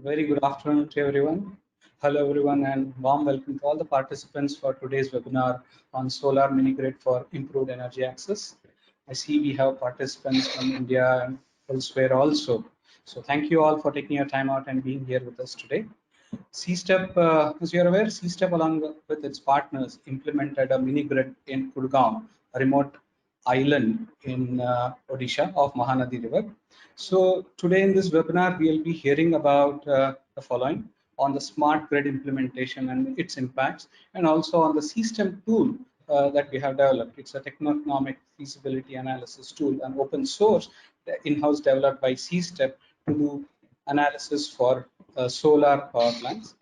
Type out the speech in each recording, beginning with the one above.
Very good afternoon to everyone. Hello everyone and warm welcome to all the participants for today's webinar on solar mini grid for improved energy access. I see we have participants from India and elsewhere also. So thank you all for taking your time out and being here with us today. CSTEP, as you're aware, CSTEP along with its partners implemented a mini grid in Kudgaon, a remote island in Odisha of Mahanadi River. So today in this webinar, we'll be hearing about the following on the smart grid implementation and its impacts, and also on the CSTEM tool that we have developed. It's a Techno-Economic feasibility analysis tool, an open source in-house developed by CSTEP to do analysis for solar power plants.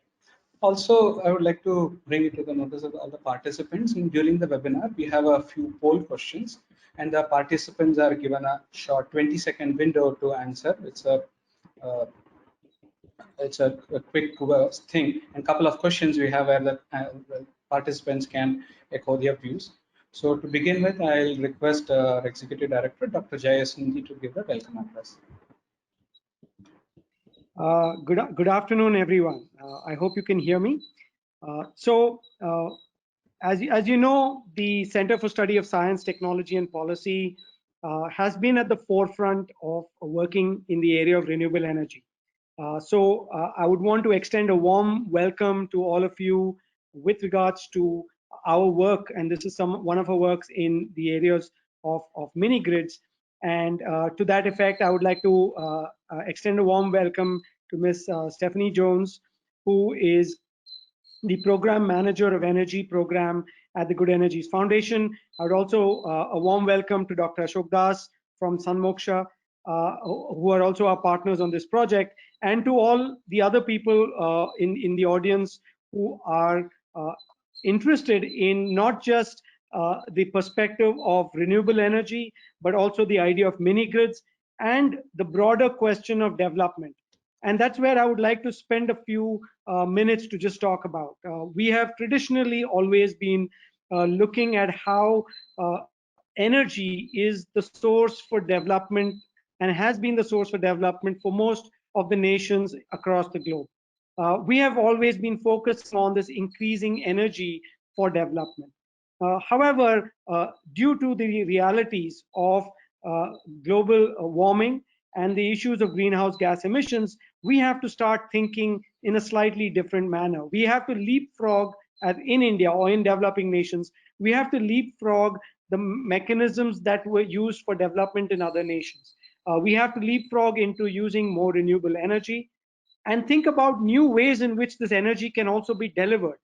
Also, I would like to bring it to the notice of all the participants. During the webinar, we have a few poll questions, and the participants are given a short 20-second window to answer. Uh, it's a quick thing, and couple of questions we have where the participants can echo their views. So to begin with, I'll request our Executive Director, Dr. Jayasindhi, to give the welcome address. Good afternoon, everyone. I hope you can hear me. As you know, the Center for Study of Science, Technology and Policy has been at the forefront of working in the area of renewable energy. I would want to extend a warm welcome to all of you with regards to our work, and this is one of our works in the areas of mini grids. And to that effect, I would like to extend a warm welcome to Ms. Stephanie Jones, who is the Program Manager of Energy Program at the Good Energies Foundation. I would also a warm welcome to Dr. Ashok Das from Sunmoksha, who are also our partners on this project, and to all the other people in the audience who are interested in not just the perspective of renewable energy, but also the idea of mini grids and the broader question of development. And that's where I would like to spend a few minutes to just talk about. We have traditionally always been looking at how energy is the source for development and has been the source for development for most of the nations across the globe. We have always been focusing on this increasing energy for development. However, due to the realities of global warming and the issues of greenhouse gas emissions, we have to start thinking in a slightly different manner. We have to leapfrog, as in India or in developing nations, we have to leapfrog the mechanisms that were used for development in other nations. We have to leapfrog into using more renewable energy and think about new ways in which this energy can also be delivered.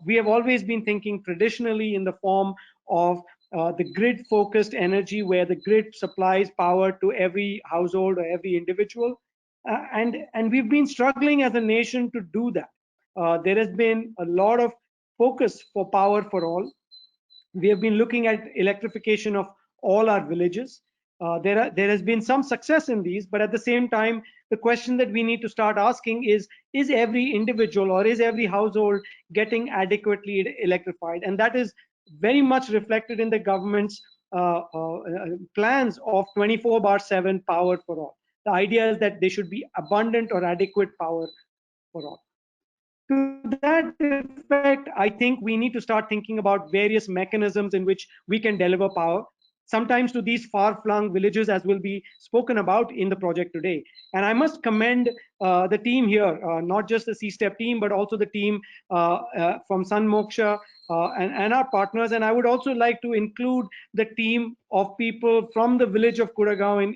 We have always been thinking traditionally in the form of the grid-focused energy, where the grid supplies power to every household or every individual, and we've been struggling as a nation to do that. There has been a lot of focus for power for all. We have been looking at electrification of all our villages. There has been some success in these, but at the same time, the question that we need to start asking is every individual or is every household getting adequately electrified? And that is very much reflected in the government's plans of 24/7 power for all. The idea is that there should be abundant or adequate power for all. To that effect, I think we need to start thinking about various mechanisms in which we can deliver power, sometimes to these far-flung villages, as will be spoken about in the project today. And I must commend the team here, not just the CSTEP team, but also the team from Sunmoksha and our partners. And I would also like to include the team of people from the village of Kudgaon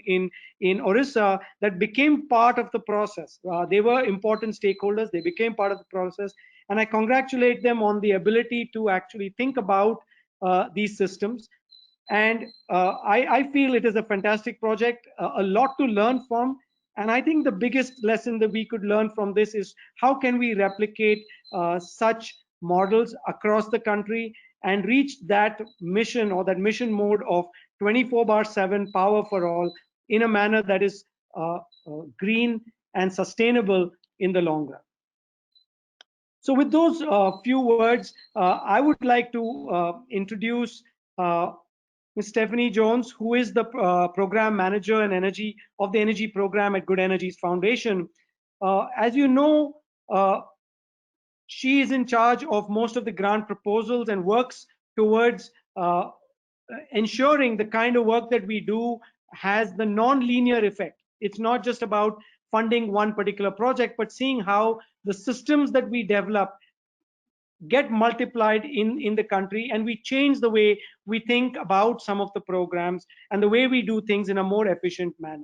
in Orissa that became part of the process. They were important stakeholders. They became part of the process. And I congratulate them on the ability to actually think about these systems. And I feel it is a fantastic project, a lot to learn from. And I think the biggest lesson that we could learn from this is how can we replicate such models across the country and reach that mission or that mission mode of 24/7 power for all in a manner that is green and sustainable in the long run. So with those few words, I would like to introduce Ms. Stephanie Jones, who is the program manager and energy of the energy program at Good Energies Foundation. As you know, she is in charge of most of the grant proposals and works towards ensuring the kind of work that we do has the non-linear effect. It's not just about funding one particular project, but seeing how the systems that we develop get multiplied in the country, and we change the way we think about some of the programs and the way we do things in a more efficient manner.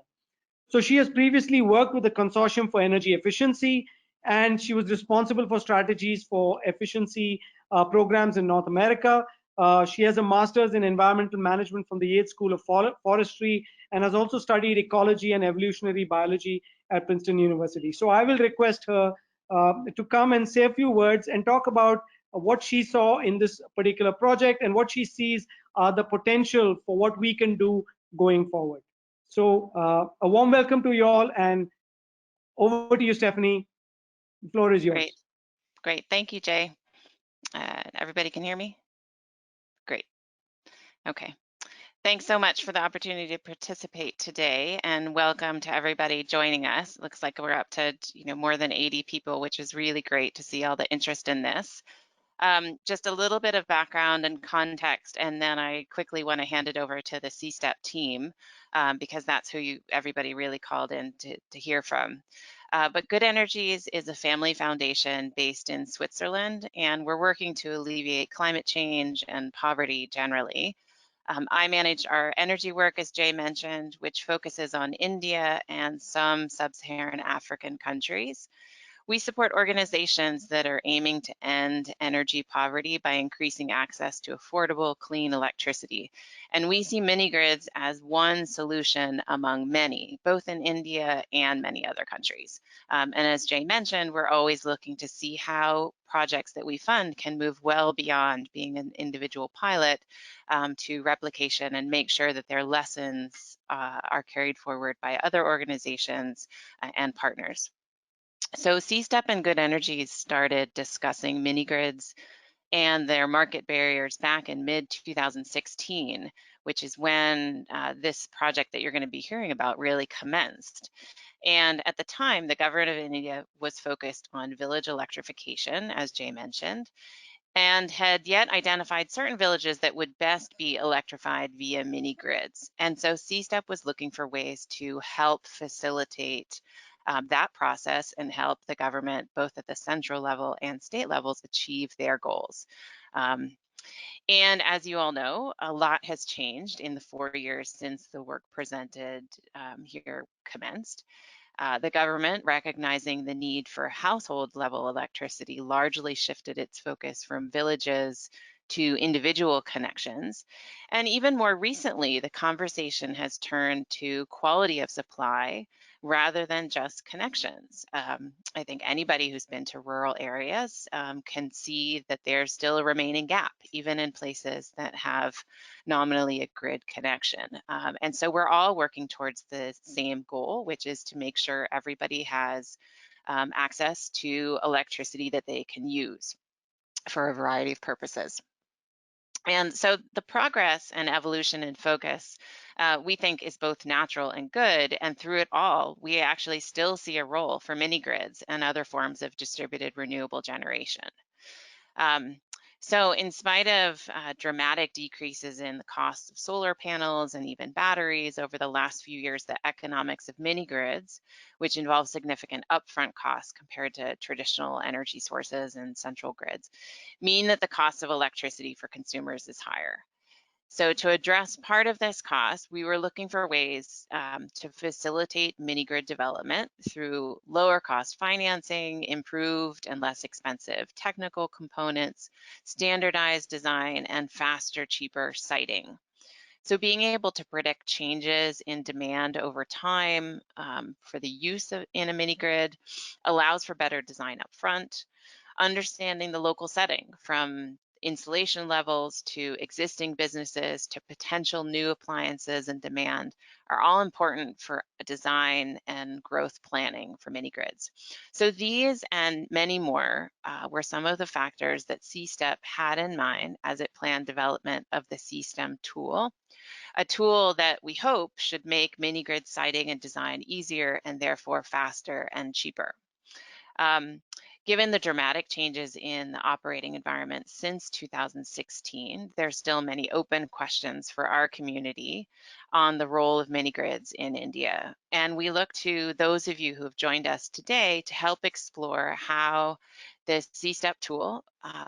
So she has previously worked with the Consortium for Energy Efficiency, and she was responsible for strategies for efficiency programs in North America. She has a master's in environmental management from the Yates School of Forestry, and has also studied ecology and evolutionary biology at Princeton University. So I will request her to come and say a few words and talk about what she saw in this particular project and what she sees the potential for what we can do going forward. So a warm welcome to you all, and over to you, Stephanie. The floor is yours. Great, great. Thank you, Jay. Everybody can hear me? Great. Okay. Thanks so much for the opportunity to participate today, and welcome to everybody joining us. Looks like we're up to more than 80 people, which is really great to see all the interest in this. Just a little bit of background and context, and then I quickly want to hand it over to the CSTEP team because that's who everybody really called in to hear from. But Good Energies is a family foundation based in Switzerland, and we're working to alleviate climate change and poverty generally. I manage our energy work, as Jay mentioned, which focuses on India and some sub-Saharan African countries. We support organizations that are aiming to end energy poverty by increasing access to affordable, clean electricity. And we see mini grids as one solution among many, both in India and many other countries. And as Jay mentioned, we're always looking to see how projects that we fund can move well beyond being an individual pilot to replication, and make sure that their lessons are carried forward by other organizations and partners. So CSTEP and Good Energies started discussing mini grids and their market barriers back in mid-2016, which is when this project that you're going to be hearing about really commenced. And at the time, the government of India was focused on village electrification, as Jay mentioned, and had yet identified certain villages that would best be electrified via mini grids. And so CSTEP was looking for ways to help facilitate that process and help the government, both at the central level and state levels, achieve their goals. And as you all know, a lot has changed in the 4 years since the work presented here commenced. The government, recognizing the need for household level electricity, largely shifted its focus from villages to individual connections. And even more recently, the conversation has turned to quality of supply rather than just connections. I think anybody who's been to rural areas can see that there's still a remaining gap, even in places that have nominally a grid connection. And so we're all working towards the same goal, which is to make sure everybody has access to electricity that they can use for a variety of purposes. And so the progress and evolution in focus, we think, is both natural and good. And through it all, we actually still see a role for mini grids and other forms of distributed renewable generation. So in spite of dramatic decreases in the cost of solar panels and even batteries over the last few years, the economics of mini grids, which involve significant upfront costs compared to traditional energy sources and central grids, mean that the cost of electricity for consumers is higher. So to address part of this cost, we were looking for ways to facilitate mini grid development through lower cost financing, improved and less expensive technical components, standardized design, and faster, cheaper siting. So being able to predict changes in demand over time for the use in a mini grid allows for better design up front. Understanding the local setting, from installation levels to existing businesses to potential new appliances and demand, are all important for design and growth planning for mini grids. So these and many more were some of the factors that CSTEP had in mind as it planned development of the CSTEM tool, a tool that we hope should make mini grid siting and design easier and therefore faster and cheaper. Given the dramatic changes in the operating environment since 2016, there's still many open questions for our community on the role of mini grids in India. And we look to those of you who have joined us today to help explore how this CSTEP tool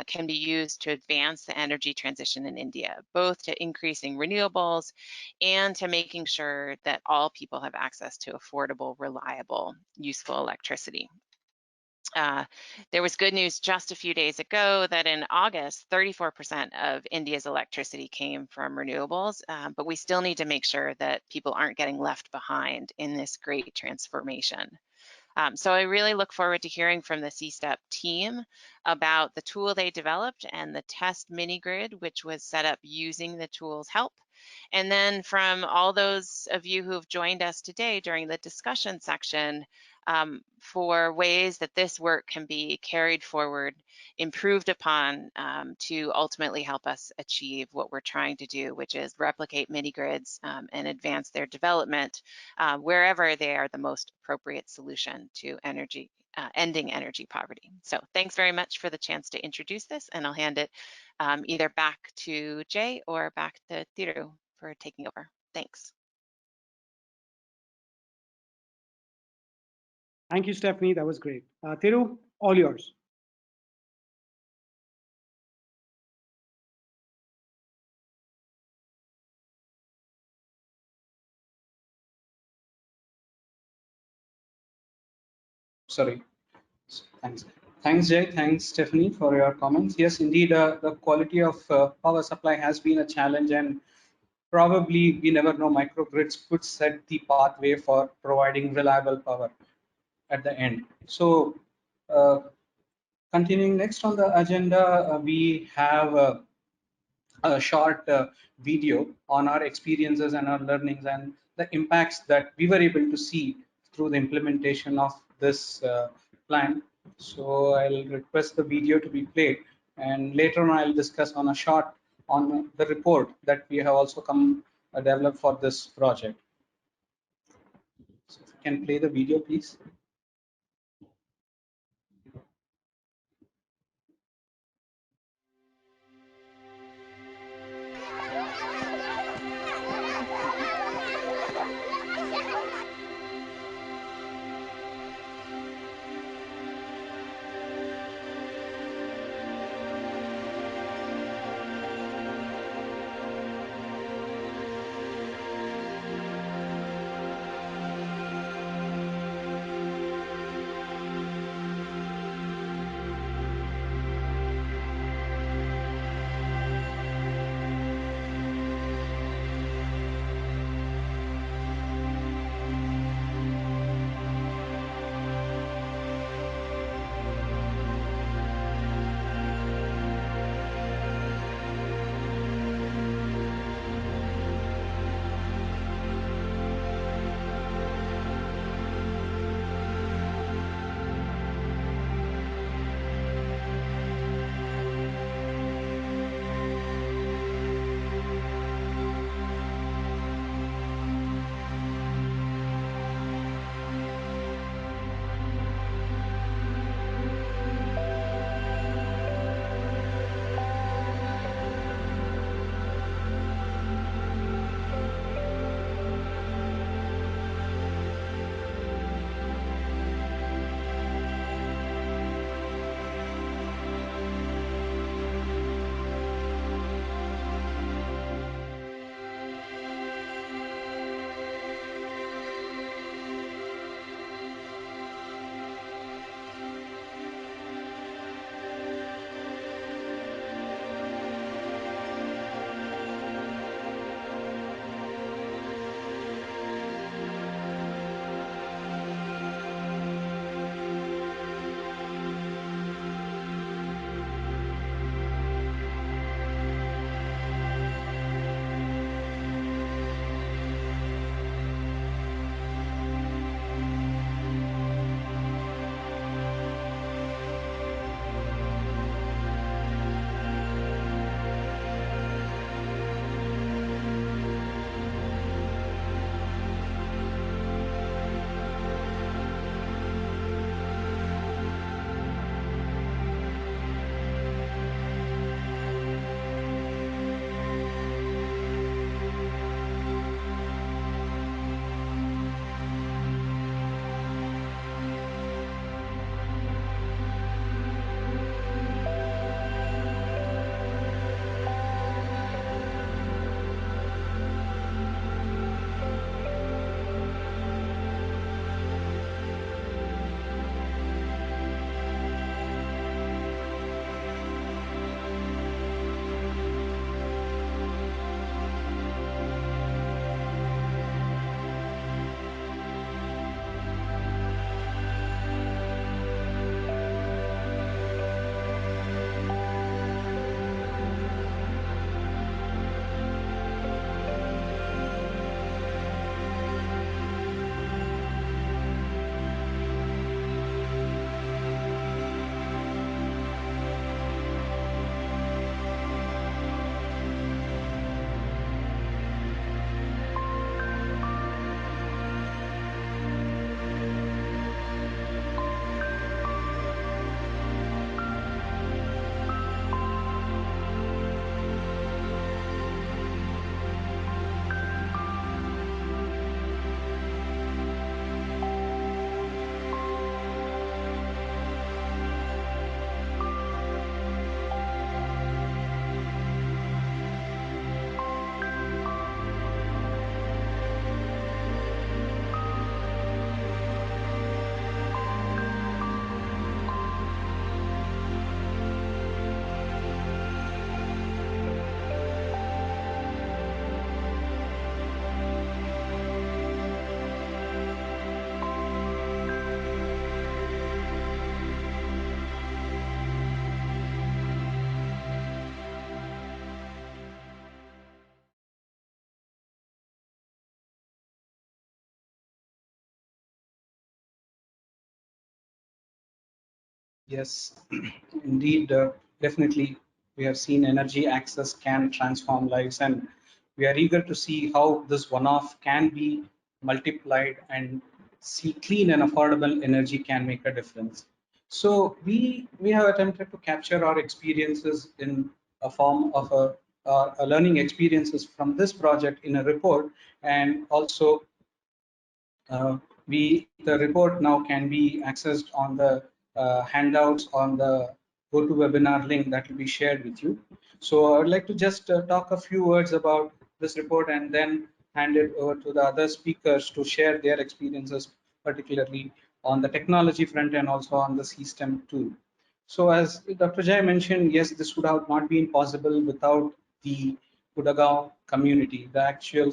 can be used to advance the energy transition in India, both to increasing renewables and to making sure that all people have access to affordable, reliable, useful electricity. There was good news just a few days ago that in August, 34% of India's electricity came from renewables, but we still need to make sure that people aren't getting left behind in this great transformation. So I really look forward to hearing from the CSTEP team about the tool they developed and the test mini grid, which was set up using the tool's help. And then from all those of you who have joined us today during the discussion section, for ways that this work can be carried forward, improved upon to ultimately help us achieve what we're trying to do, which is replicate mini grids and advance their development wherever they are the most appropriate solution to energy, ending energy poverty. So thanks very much for the chance to introduce this, and I'll hand it either back to Jay or back to Thiru for taking over. Thanks. Thank you, Stephanie. That was great. Thiru, all yours. Sorry. Thanks, Jay. Thanks, Stephanie, for your comments. Yes, indeed, the quality of power supply has been a challenge, and probably we never know, microgrids could set the pathway for providing reliable power at the end. So continuing next on the agenda, we have a short video on our experiences and our learnings and the impacts that we were able to see through the implementation of this plan. So I'll request the video to be played, and later on I'll discuss on a short on the report that we have also come developed for this project. So if you can play the video, please. Yes, indeed, definitely. We have seen energy access can transform lives, and we are eager to see how this one-off can be multiplied and see clean and affordable energy can make a difference. So we have attempted to capture our experiences in a form of a learning experiences from this project in a report, and also the report now can be accessed on the handouts on the GoToWebinar link that will be shared with you. So I would like to just talk a few words about this report and then hand it over to the other speakers to share their experiences, particularly on the technology front and also on the CSTEM tool. So as Dr. Jai mentioned, yes, this would have not been possible without the Kudgaon community, the actual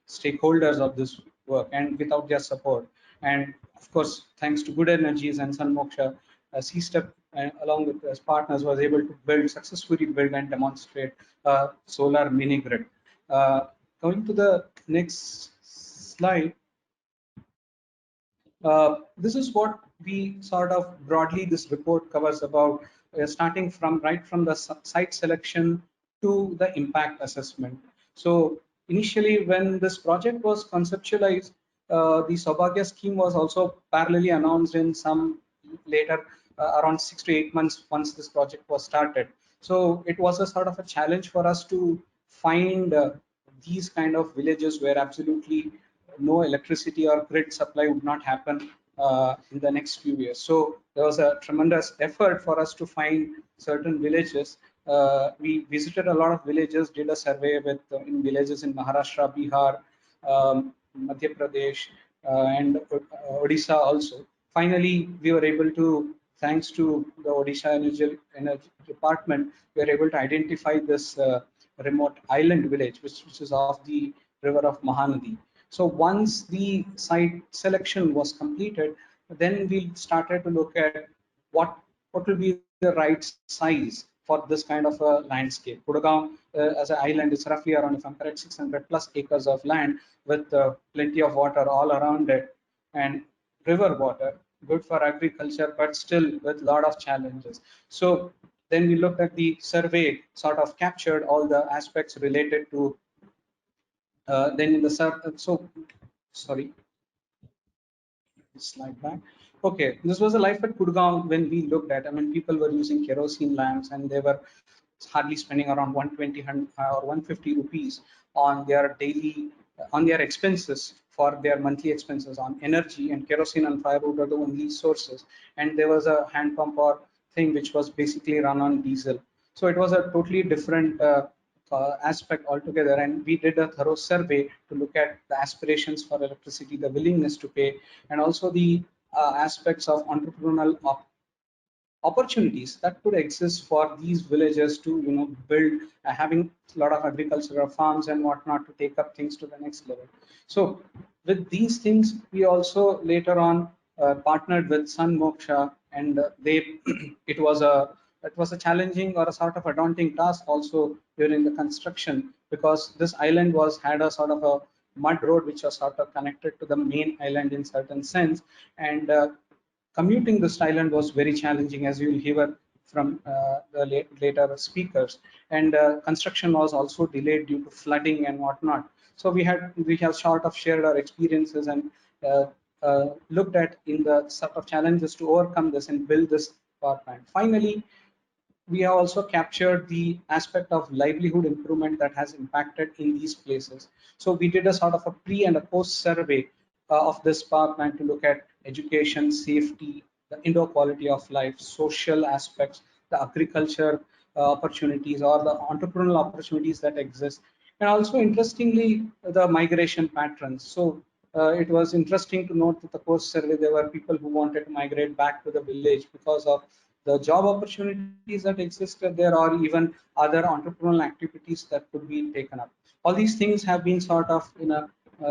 stakeholders of this work, and without their support. And of course, thanks to Good Energies and Sunmoksha, CSTEP, along with its partners, was able to successfully build and demonstrate a solar mini grid. Going to the next slide, this is what we sort of broadly this report covers about, starting from right from the site selection to the impact assessment. So initially, when this project was conceptualized, the Saubhagya scheme was also parallelly announced in some later, around 6 to 8 months once this project was started. So it was a sort of a challenge for us to find these kind of villages where absolutely no electricity or grid supply would not happen in the next few years. So there was a tremendous effort for us to find certain villages. We visited a lot of villages, did a survey with in villages in Maharashtra, Bihar, Madhya Pradesh, and Odisha also. Finally, we were able to, thanks to the Odisha Energy Department, we were able to identify this remote island village, which is off the river of Mahanadi. So once the site selection was completed, then we started to look at what will be the right size for this kind of a landscape. Kudgaon, as an island, is roughly around, if I'm correct, 600 plus acres of land with plenty of water all around it, and river water, good for agriculture, but still with a lot of challenges. So then we looked at the survey, sort of captured all the aspects related to then in the so sorry, slide back. Okay, this was a life at Kudgaon when we looked at. I mean, people were using kerosene lamps and they were hardly spending around 120 or 150 rupees on their daily, on their expenses for their monthly expenses on energy, and kerosene and firewood are the only sources. And there was a hand pump or thing which was basically run on diesel. So it was a totally different aspect altogether, and we did a thorough survey to look at the aspirations for electricity, the willingness to pay, and also the aspects of entrepreneurial opportunities that could exist for these villagers to build, having a lot of agricultural farms and whatnot to take up things to the next level. So with these things, we also later on partnered with Sunmoksha, and they it was a challenging or a sort of a daunting task also during the construction, because this island had a sort of a mud road which was sort of connected to the main island in certain sense, and commuting this island was very challenging, as you'll hear from the later speakers. And construction was also delayed due to flooding and whatnot. So we have sort of shared our experiences and looked at in the sort of challenges to overcome this and build this power plant. Finally, we have also captured the aspect of livelihood improvement that has impacted in these places. So we did a sort of a pre and a post survey of this power plant to look at education, safety, the indoor quality of life, social aspects, the agriculture opportunities or the entrepreneurial opportunities that exist, and also interestingly the migration patterns. So it was interesting to note that the post survey there were people who wanted to migrate back to the village because of the job opportunities that existed there, or even other entrepreneurial activities that could be taken up. All these things have been sort of in a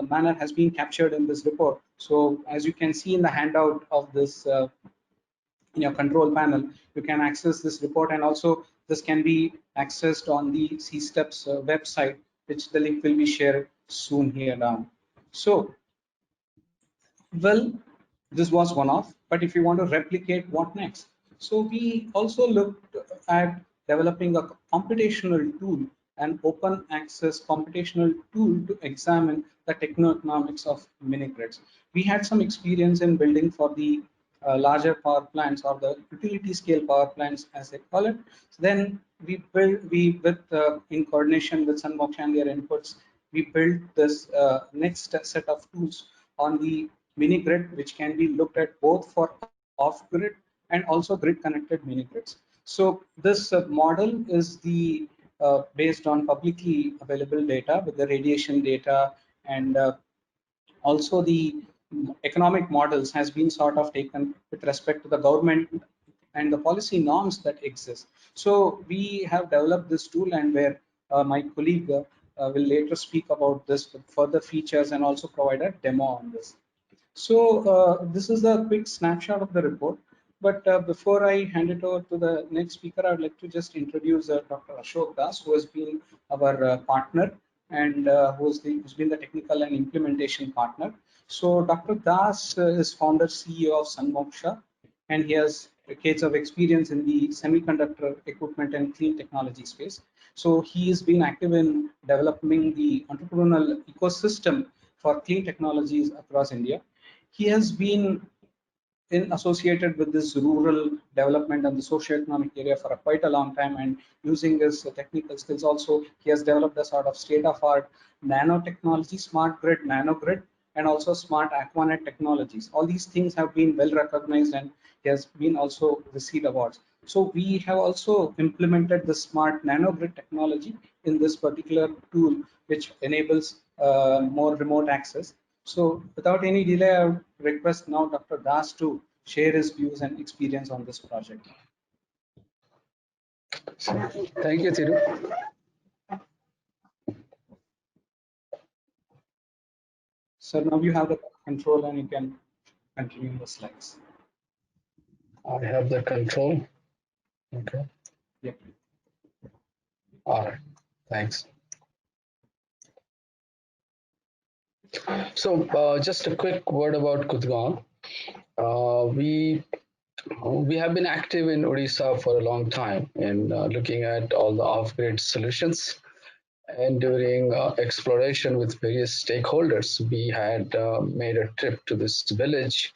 manner has been captured in this report. So as you can see in the handout of this in your control panel, you can access this report, and also this can be accessed on the CSTEP's website, which the link will be shared soon here down. So, well, this was one off, but if you want to replicate, what next? So we also looked at developing a computational tool, an open access computational tool to examine the techno-economics of mini grids. We had some experience in building for the larger power plants or the utility scale power plants as they call it. So then in coordination with Sunmoksha and their inputs, we built this next set of tools on the mini grid, which can be looked at both for off grid and also grid connected mini grids. So this model is the based on publicly available data with the radiation data, and also the economic models has been sort of taken with respect to the government and the policy norms that exist. So we have developed this tool, and where my colleague will later speak about this with further features and also provide a demo on this. So this is a quick snapshot of the report. But before I hand it over to the next speaker, I would like to just introduce Dr. Ashok Das, who has been our partner and who's been the technical and implementation partner. So Dr. Das is founder CEO of Sunmoksha, and he has decades of experience in the semiconductor equipment and clean technology space. So he has been active in developing the entrepreneurial ecosystem for clean technologies across India. He has been associated with this rural development and the socio-economic area for quite a long time, and using his technical skills also, he has developed a sort of state-of-art nanotechnology, smart grid, nanogrid, and also smart aquanet technologies. All these things have been well recognized, and he has been also received awards. So we have also implemented the smart nanogrid technology in this particular tool, which enables more remote access. So without any delay, I would request now Dr. Das to share his views and experience on this project. Thank you, Thiru. So now you have the control and you can continue the slides. I have the control. Okay. Yep. All right. Thanks. So just a quick word about Kudgaon. We have been active in Odisha for a long time in looking at all the off-grid solutions. And during exploration with various stakeholders, we had made a trip to this village,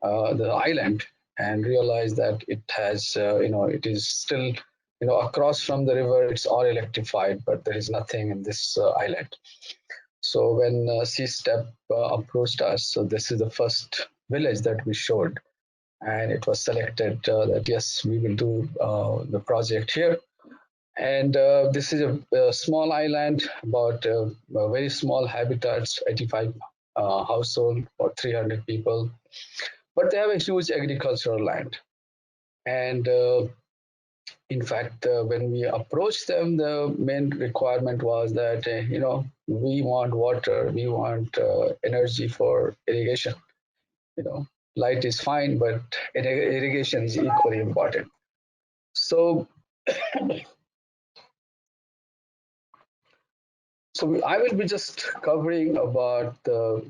the island, and realized that it has, it is still, across from the river, it's all electrified, but there is nothing in this island. So when CSTEP approached us, so this is the first village that we showed, and it was selected that yes, we will do the project here. And this is a small island, about a very small habitats, 85 household or 300 people, but they have a huge agricultural land. And in fact, when we approached them, the main requirement was that, we want water, we want energy for irrigation. Light is fine, but irrigation is equally important. So, I will be just covering about the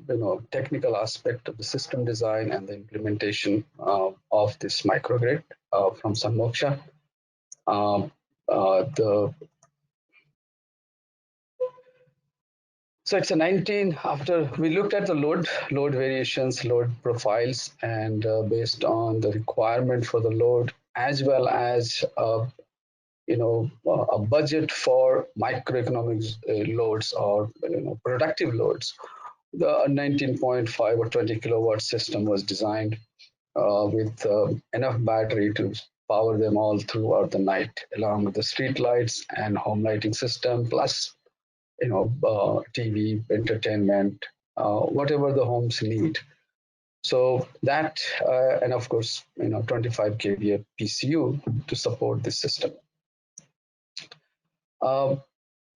technical aspect of the system design and the implementation of this microgrid from Sunmoksha. So it's a 19, after we looked at the load variations, load profiles, and based on the requirement for the load, as well as a budget for microeconomic loads or productive loads, the 19.5 or 20 kilowatt system was designed with enough battery to power them all throughout the night, along with the street lights and home lighting system, plus TV, entertainment, whatever the homes need. So that, and of course, 25 kVA PCU to support this system.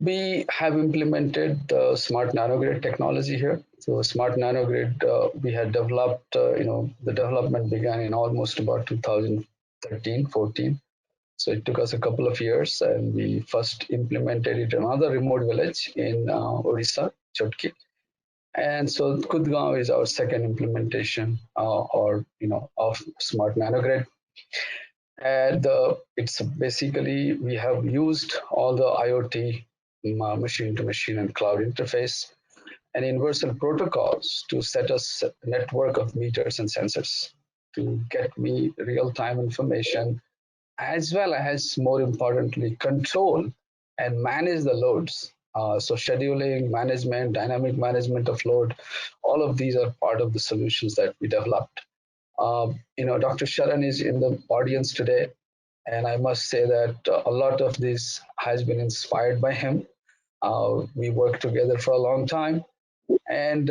We have implemented the smart nanogrid technology here. So smart nanogrid, we had developed, the development began in almost about 2013, 14. So it took us a couple of years, and we first implemented it in another remote village in Odisha, Chotki. And so Kudgaon is our second implementation of smart nanogrid. And it's basically, we have used all the IoT, machine to machine and cloud interface and universal protocols to set us a network of meters and sensors to get me real-time information, as well as, more importantly, control and manage the loads. So scheduling, management, dynamic management of load, all of these are part of the solutions that we developed. Dr. Sharan is in the audience today, and I must say that a lot of this has been inspired by him. We worked together for a long time, and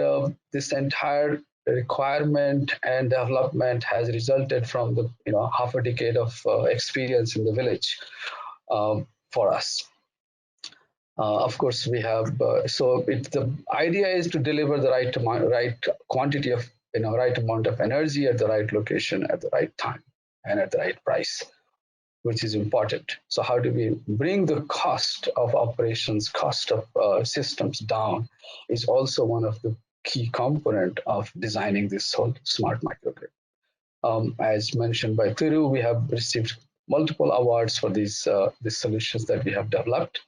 this entire requirement and development has resulted from the half a decade of experience in the village for us. Of course, we have the idea is to deliver the right quantity of right amount of energy at the right location at the right time and at the right price, which is important. So how do we bring the cost of operations, cost of systems down, is also one of the key component of designing this whole smart microgrid. As mentioned by Thiru, we have received multiple awards for these solutions that we have developed.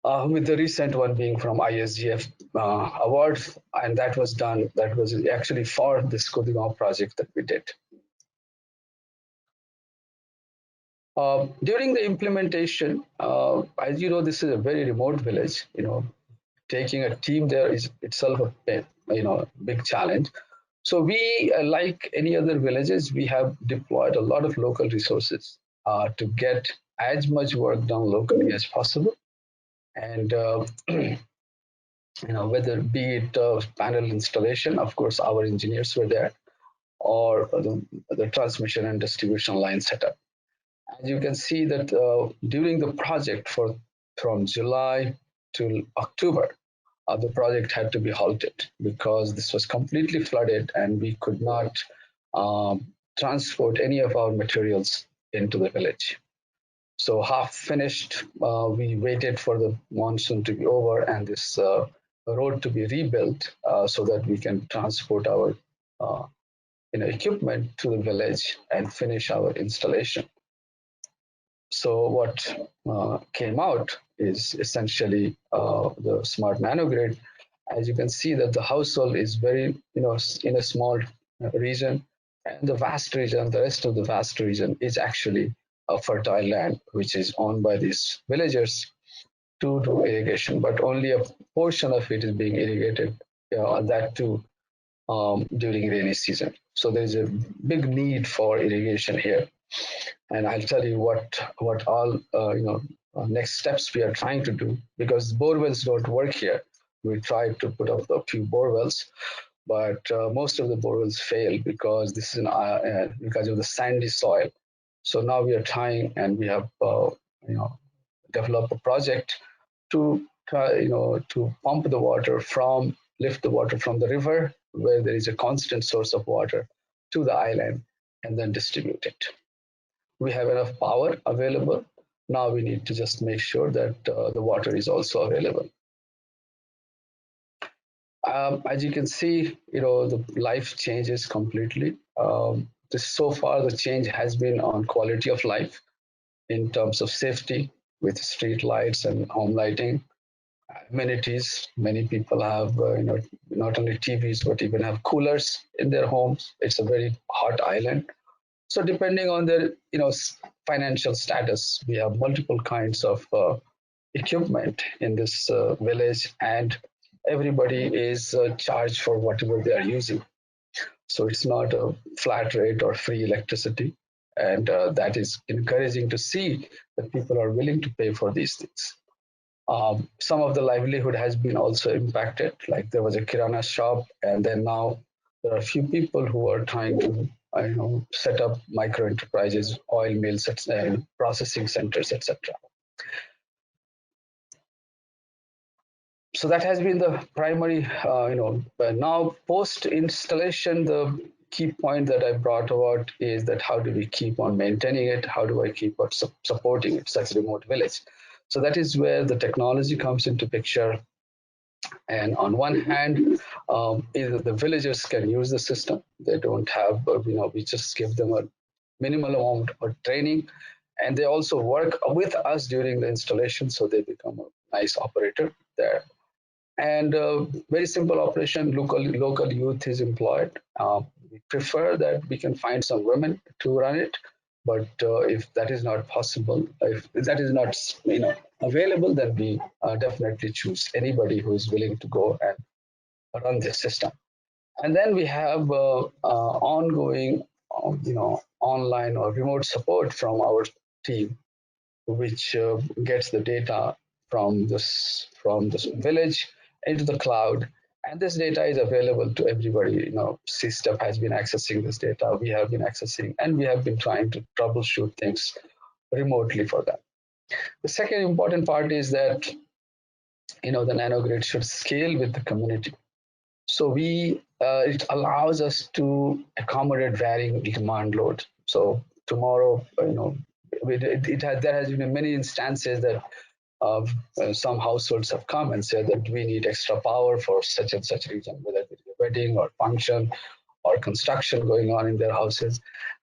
With the recent one being from ISGF award, and that was actually for this Kudgaon project that we did. During the implementation, as you know, this is a very remote village. Taking a team there is itself a big challenge. So we, like any other villages, we have deployed a lot of local resources to get as much work done locally as possible. And whether be it panel installation, of course, our engineers were there, or the transmission and distribution line setup. As you can see that during the project from July to October, the project had to be halted because this was completely flooded and we could not transport any of our materials into the village. So half finished, we waited for the monsoon to be over and this road to be rebuilt so that we can transport our equipment to the village and finish our installation. So what came out is essentially the smart nanogrid. As you can see that the household is very, in a small region, and the vast region, the rest of the vast region is actually a fertile land, which is owned by these villagers to do irrigation, but only a portion of it is being irrigated, that too during rainy season. So there's a big need for irrigation here. And I'll tell you what all next steps we are trying to do, because bore wells don't work here. We tried to put up a few bore wells, but most of the bore wells fail because this is because of the sandy soil. So now we are trying, and we have developed a project to try, to pump the water lift the water from the river where there is a constant source of water to the island and then distribute it. We have enough power available. Now we need to just make sure that the water is also available. As you can see, the life changes completely. So far, the change has been on quality of life in terms of safety with street lights and home lighting. Amenities, many people have, not only TVs, but even have coolers in their homes. It's a very hot island. So depending on their, financial status, we have multiple kinds of equipment in this village, and everybody is charged for whatever they are using. So it's not a flat rate or free electricity, and that is encouraging to see that people are willing to pay for these things. Some of the livelihood has been also impacted, like there was a kirana shop, and then now there are a few people who are trying to set up micro enterprises, oil mills, processing centers, etc. So that has been the primary, now post installation, the key point that I brought about is that how do we keep on maintaining it? How do I keep on supporting it, such a remote village? So that is where the technology comes into picture. And on one hand, either the villagers can use the system. They don't have, we just give them a minimal amount of training, and they also work with us during the installation, so they become a nice operator there. And very simple operation, local youth is employed. We prefer that we can find some women to run it, but if that is not possible, if that is not available, then we definitely choose anybody who is willing to go and run this system. And then we have ongoing, online or remote support from our team, which gets the data from this village into the cloud. And this data is available to everybody. CSTEP has been accessing this data. We have been accessing, and we have been trying to troubleshoot things remotely for them. The second important part is that the nanogrid should scale with the community. So it allows us to accommodate varying demand load. So tomorrow, there has been many instances that some households have come and said that we need extra power for such and such reason, whether it is a wedding or function or construction going on in their houses,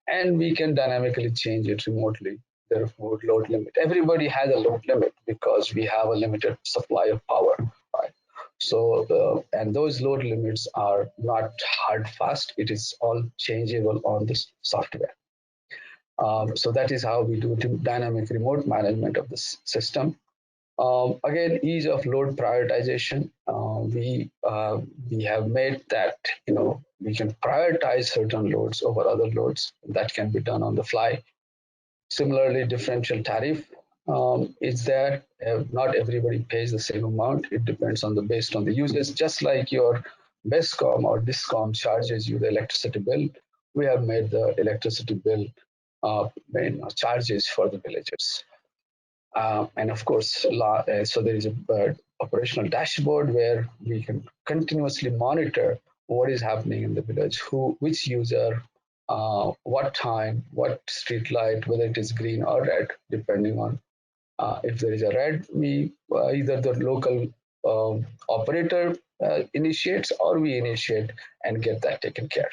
and we can dynamically change it remotely. Their load limit. Everybody has a load limit because we have a limited supply of power, right? So, and those load limits are not hard fast. It is all changeable on this software. So that is how we do dynamic remote management of this system. Again, ease of load prioritization. We have made that we can prioritize certain loads over other loads. That can be done on the fly. Similarly, differential tariff is there. Not everybody pays the same amount. It depends on based on the usage. Just like your BESCOM or DISCOM charges you the electricity bill, we have made the electricity bill charges for the villagers. And of course, so there is a operational dashboard where we can continuously monitor what is happening in the village, which user, what time, what street light, whether it is green or red, depending on if there is a red, we either the local operator initiates or we initiate and get that taken care.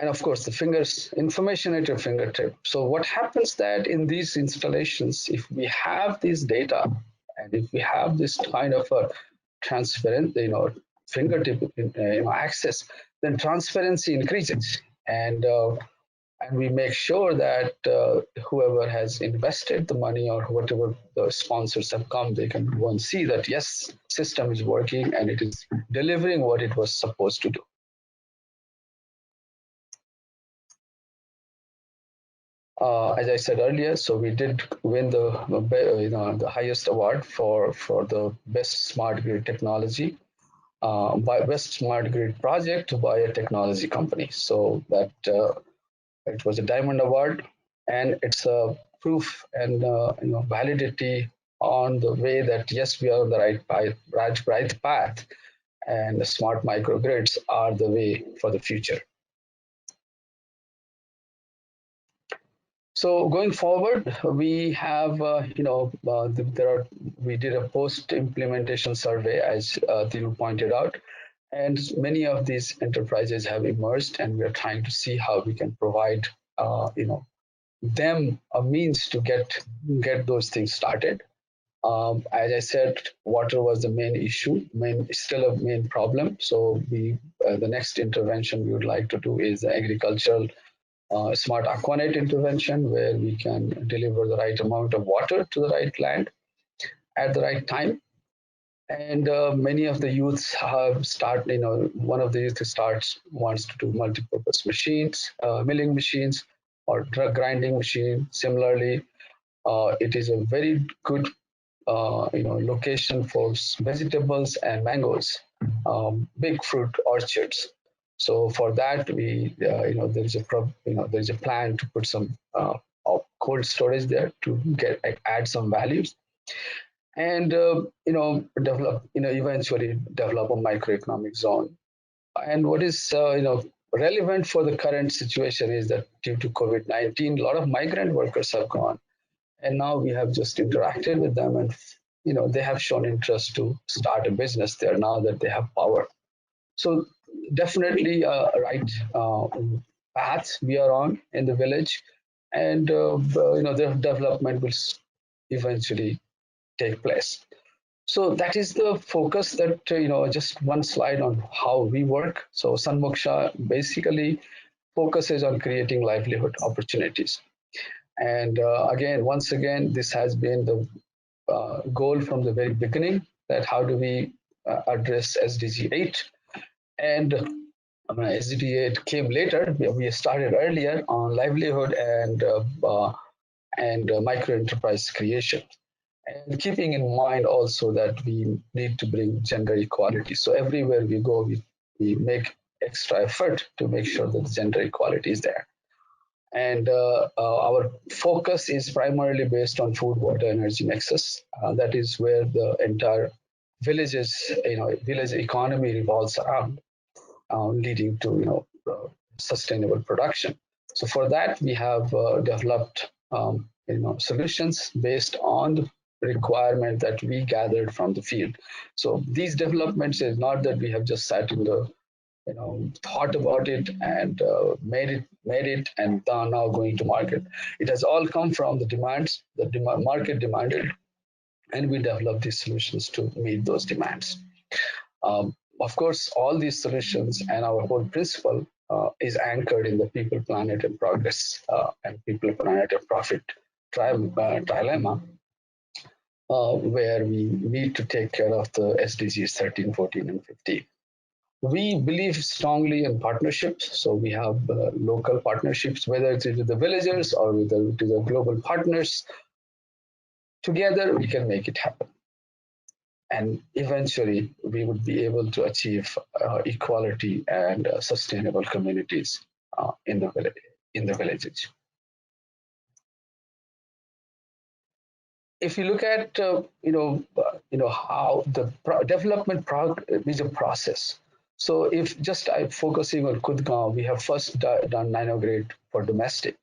And of course, the information at your fingertip. So what happens that in these installations, if we have this data and if we have this kind of a transparent, fingertip access, then transparency increases, and we make sure that whoever has invested the money or whatever the sponsors have come, they can go and see that yes, system is working and it is delivering what it was supposed to do. As I said earlier, so we did win the highest award for the best smart grid technology by best smart grid project by a technology company. So that it was a diamond award, and it's a proof and validity on the way that yes, we are on the right path, and the smart microgrids are the way for the future. So going forward, we have, we did a post-implementation survey, as Thiru pointed out, and many of these enterprises have emerged, and we are trying to see how we can provide, them a means to get those things started. As I said, water was the main issue, still a main problem. So the next intervention we would like to do is the agricultural smart aquanet intervention, where we can deliver the right amount of water to the right land at the right time. And many of the youths have started, one of the youth wants to do multi-purpose machines, milling machines or drug grinding machine. Similarly, it is a very good location for vegetables and mangoes, big fruit orchards. So for that, there is a plan to put some cold storage there to add some values, and eventually develop a microeconomic zone. And what is relevant for the current situation is that due to COVID-19, a lot of migrant workers have gone, and now we have just interacted with them, and they have shown interest to start a business there now that they have power. So definitely a right path we are on in the village, and the development will eventually take place. So that is the focus that, just one slide on how we work. So Sunmoksha basically focuses on creating livelihood opportunities. And once again, this has been the goal from the very beginning, that how do we address SDG 8. And SDG 8 came later. We started earlier on livelihood and micro enterprise creation. And keeping in mind also that we need to bring gender equality. So everywhere we go, we make extra effort to make sure that gender equality is there. And our focus is primarily based on food, water, energy nexus. That is where the entire village economy revolves around, leading to sustainable production. So for that, we have developed solutions based on the requirement that we gathered from the field. So these developments is not that we have just sat in the thought about it and made it and now going to market. It has all come from the demands that the market demanded, and we developed these solutions to meet those demands. Of course, all these solutions and our whole principle is anchored in the people, planet, and progress, and people, planet, and profit trilemma, where we need to take care of the SDGs 13, 14, and 15. We believe strongly in partnerships. So we have local partnerships, whether it's with the villagers or with the global partners. Together, we can make it happen. And eventually, we would be able to achieve equality and sustainable communities in the villages. If you look at how the development is a process. So if just I'm focusing on Kudgaon, we have first done Nanogrid for domestic.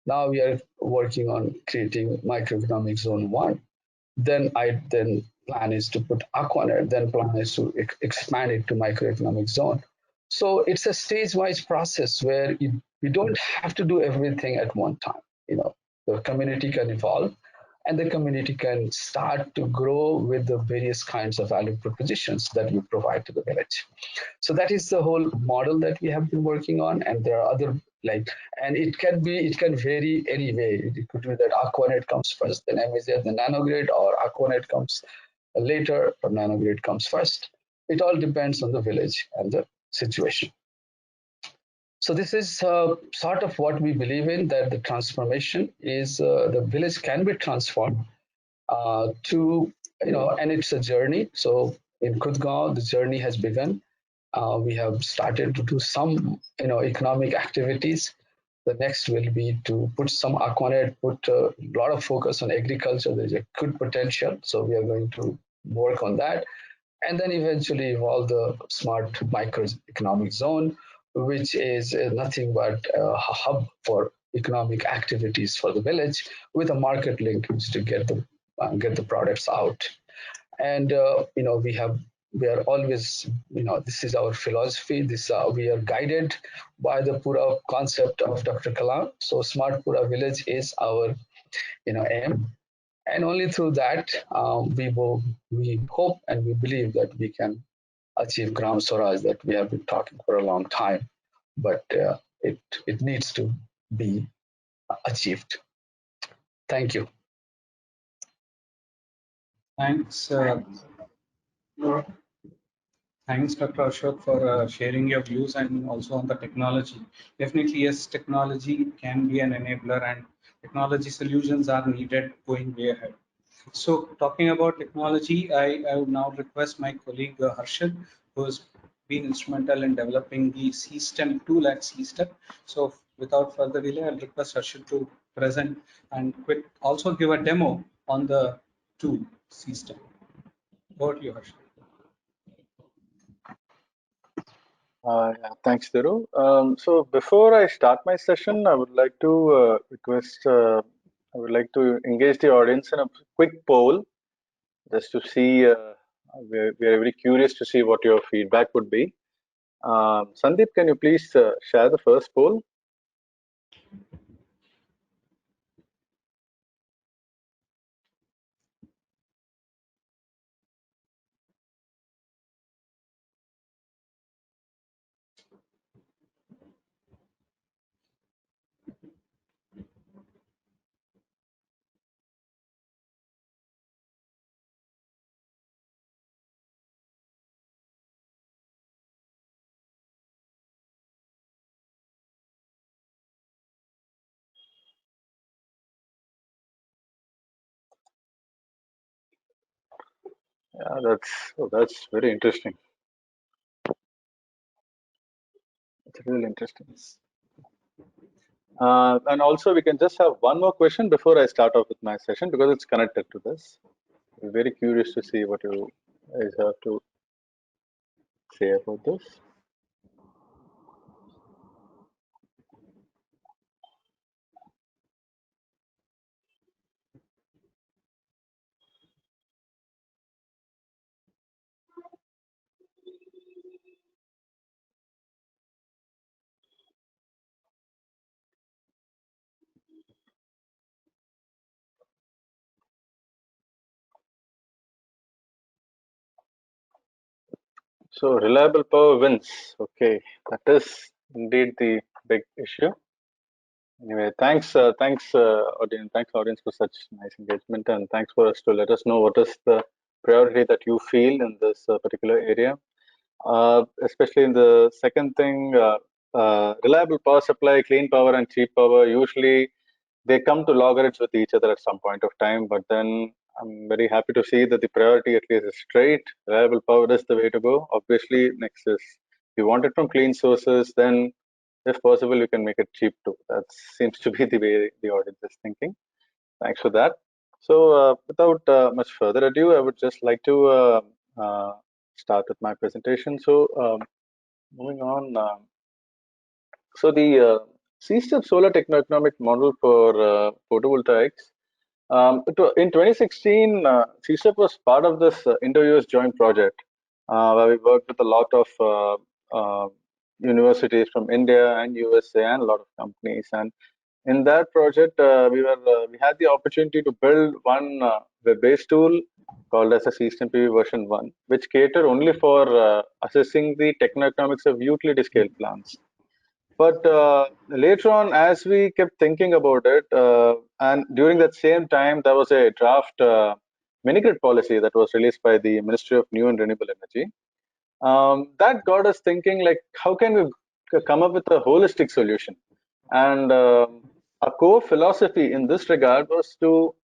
Now we are working on creating microeconomic zone 1. Then plan is to put Aquanet, then plan is to expand it to microeconomic zone. So it's a stage-wise process where you don't have to do everything at one time. The community can evolve, and the community can start to grow with the various kinds of value propositions that we provide to the village. So that is the whole model that we have been working on, and there are other and it can vary anyway. It could be that Aquanet comes first, then MZ, then Nanogrid, or Aquanet comes later, or Nanogrid comes first. It all depends on the village and the situation. So this is sort of what we believe in, that the transformation is the village can be transformed and it's a journey. So in Kudgaon, the journey has begun. We have started to do some economic activities. The next will be to put some Aquanet, put a lot of focus on agriculture. There's a good potential, so we are going to work on that, and then eventually evolve the smart microeconomic zone, which is nothing but a hub for economic activities for the village, with a market linkage to get the products out. And we are always, this is our philosophy. We are guided by the Pura concept of Dr. Kalam. So Smart Pura Village is our aim, and only through that we hope and we believe that we can achieve Gram Swaraj that we have been talking for a long time, but it needs to be achieved. Thank you. Thanks. Thanks, Dr. Ashok, for sharing your views and also on the technology. Definitely, yes, technology can be an enabler, and technology solutions are needed going way ahead. So, talking about technology, I would now request my colleague Harshad, who has been instrumental in developing the CSTEM tool at CSTEP. So, without further delay, I'll request Harshad to present and also give a demo on the tool CSTEP. Over to you, Harshad. Thanks, Dhiru. So before I start my session, I would like to I would like to engage the audience in a quick poll, just to see, we are very curious to see what your feedback would be. Sandeep, can you please share the first poll? Yeah, that's very interesting. It's really interesting. And also, we can just have one more question before I start off with my session because it's connected to this. I'm very curious to see what you guys have to say about this. So reliable power wins. Okay, that is indeed the big issue. Anyway, thanks audience for such nice engagement, and thanks for us to let us know what is the priority that you feel in this particular area. Especially in the second thing, reliable power supply, clean power, and cheap power. Usually, they come to loggerheads with each other at some point of time. But then I'm very happy to see that the priority at least is straight. Reliable power is the way to go. Obviously, next is you want it from clean sources, then if possible, you can make it cheap too. That seems to be the way the audience is thinking. Thanks for that. So, without much further ado, I would just like to start with my presentation. So, moving on. So, the CSTEP Solar Techno-Economic model for photovoltaics. In 2016, CSTEP was part of this Indo-US joint project where we worked with a lot of universities from India and USA and a lot of companies. And in that project, we had the opportunity to build one web-based tool called as a CSTEM PV version 1, which catered only for assessing the techno-economics of utility scale plants. But later on, as we kept thinking about it, and during that same time, there was a draft mini-grid policy that was released by the Ministry of New and Renewable Energy. That got us thinking, like, how can we come up with a holistic solution? And our core philosophy in this regard was to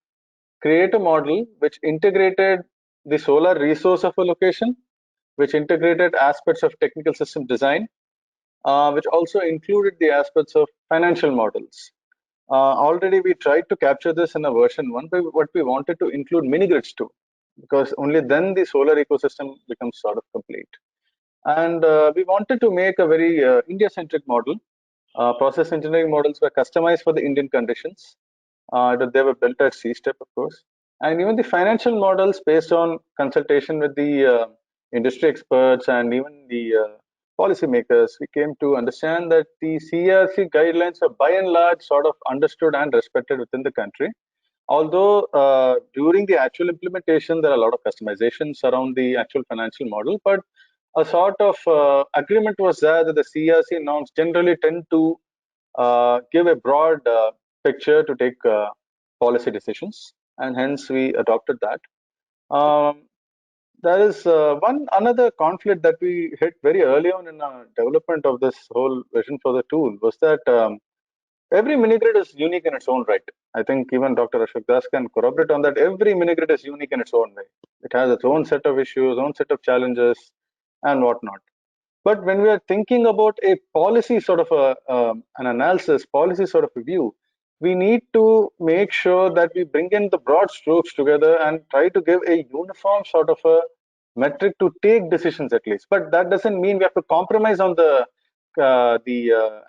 create a model which integrated the solar resource of a location, which integrated aspects of technical system design, which also included the aspects of financial models. Already we tried to capture this in a version 1, but what we wanted to include mini grids too, because only then the solar ecosystem becomes sort of complete. And we wanted to make a very India-centric model. Process engineering models were customized for the Indian conditions. They were built at CSTEP, of course. And even the financial models based on consultation with the industry experts and even the policymakers, we came to understand that the CRC guidelines are by and large sort of understood and respected within the country. Although during the actual implementation, there are a lot of customizations around the actual financial model, but a sort of agreement was there that the CRC norms generally tend to give a broad picture to take policy decisions, and hence we adopted that. There is one another conflict that we hit very early on in our development of this whole vision for the tool was that every mini-grid is unique in its own right. I think even Dr. Ashok Das can corroborate on that. Every mini-grid is unique in its own way. It has its own set of issues, own set of challenges, and whatnot. But when we are thinking about a policy sort of an analysis, policy sort of a view, we need to make sure that we bring in the broad strokes together and try to give a uniform sort of a metric to take decisions at least. But that doesn't mean we have to compromise on the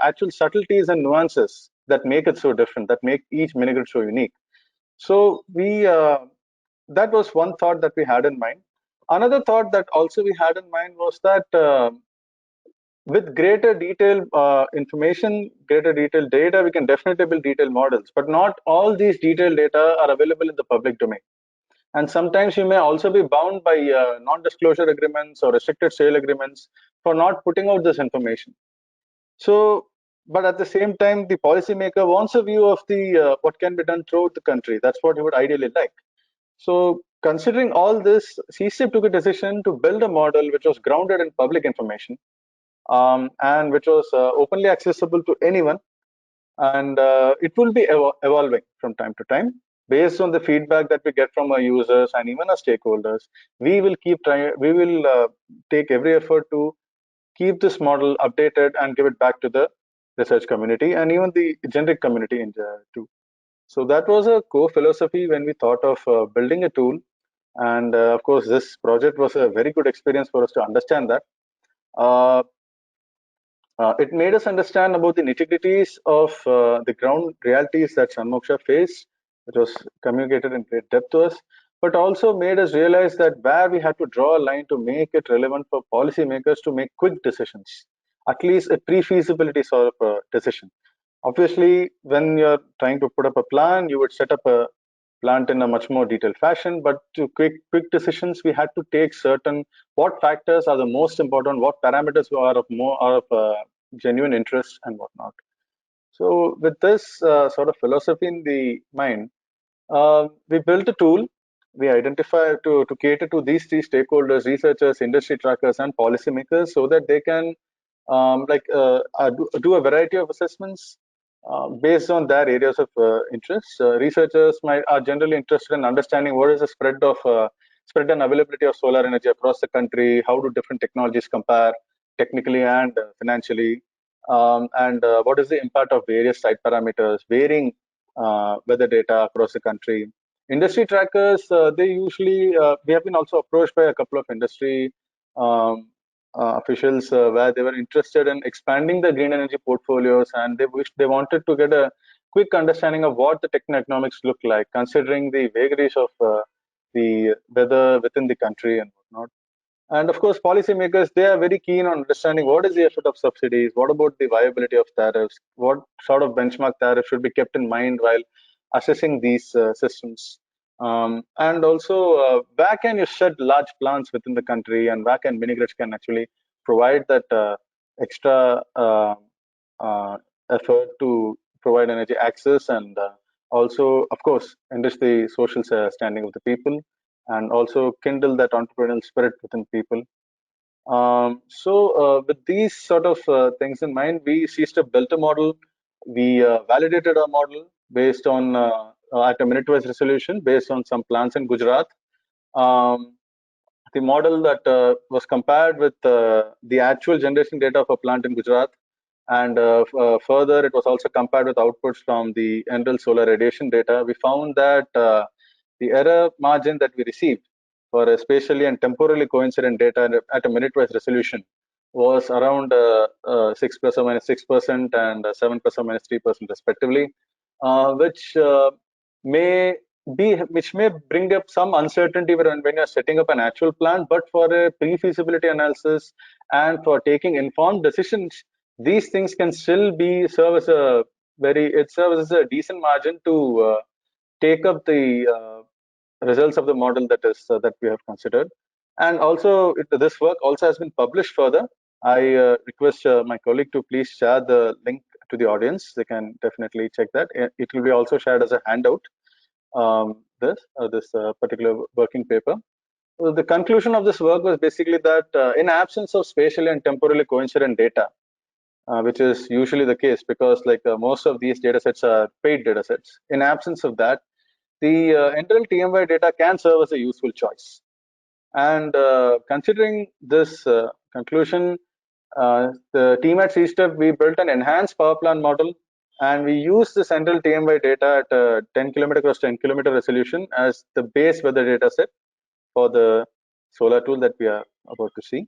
actual subtleties and nuances that make it so different, that make each mini-grid so unique. So that was one thought that we had in mind. Another thought that also we had in mind was that with greater detail information, greater detailed data, we can definitely build detailed models. But not all these detailed data are available in the public domain. And sometimes you may also be bound by non-disclosure agreements or restricted sale agreements for not putting out this information. So, but at the same time, the policymaker wants a view of the what can be done throughout the country. That's what he would ideally like. So, considering all this, CSTEP took a decision to build a model which was grounded in public information and which was openly accessible to anyone. And it will be evolving from time to time based on the feedback that we get from our users and even our stakeholders. We will keep trying. We will take every effort to keep this model updated and give it back to the research community and even the generic community in too. So that was a core philosophy when we thought of building a tool. And of course, this project was a very good experience for us to understand that. It made us understand about the nitty-gritties of the ground realities that Sunmoksha faced, which was communicated in great depth to us, but also made us realize that where we had to draw a line to make it relevant for policymakers to make quick decisions, at least a pre-feasibility sort of decision. Obviously, when you're trying to put up a plan, you would set up a plant in a much more detailed fashion, but to quick decisions, we had to take certain what factors are the most important, what parameters are of genuine interest and whatnot. So with this sort of philosophy in the mind, we built a tool. We identify to cater to these three stakeholders: researchers, industry trackers, and policymakers, so that they can do a variety of assessments based on their areas of interest. Researchers are generally interested in understanding what is the spread and availability of solar energy across the country. How do different technologies compare technically and financially? And what is the impact of various site parameters, varying weather data across the country. Industry trackers, they usually, we have been also approached by a couple of industry officials where they were interested in expanding the green energy portfolios, and they wanted to get a quick understanding of what the techno-economics look like, considering the vagaries of the weather within the country and whatnot. And of course, policymakers, they are very keen on understanding what is the effect of subsidies, what about the viability of tariffs, what sort of benchmark tariff should be kept in mind while assessing these systems. And also, where can you shed large plants within the country, and where can mini-grids can actually provide that extra effort to provide energy access, and also, of course, enrich the social standing of the people, and also kindle that entrepreneurial spirit within people. With these sort of things in mind, we CSTEP built a model. We validated our model based on at a minute-wise resolution based on some plants in Gujarat. The model that was compared with the actual generation data of a plant in Gujarat, and further, it was also compared with outputs from the Enel solar radiation data. We found that the error margin that we received for a spatially and temporally coincident data at a minute-wise resolution was around 6 plus or minus 6% and 7 plus or minus 3% respectively, which may bring up some uncertainty when you're setting up an actual plan. But for a pre-feasibility analysis and for taking informed decisions, these things can still be serves as a decent margin to take up the results of the model that we have considered. And also, this work also has been published further. I request my colleague to please share the link to the audience. They can definitely check that. It will be also shared as a handout. This particular working paper. So the conclusion of this work was basically that in absence of spatially and temporally coincident data, which is usually the case because most of these data sets are paid data sets. In absence of that, the Enel TMY data can serve as a useful choice. And considering this conclusion, the team at CSTEP, we built an enhanced power plant model, and we used this Enel TMY data at a 10 kilometer cross 10 kilometer resolution as the base weather data set for the solar tool that we are about to see.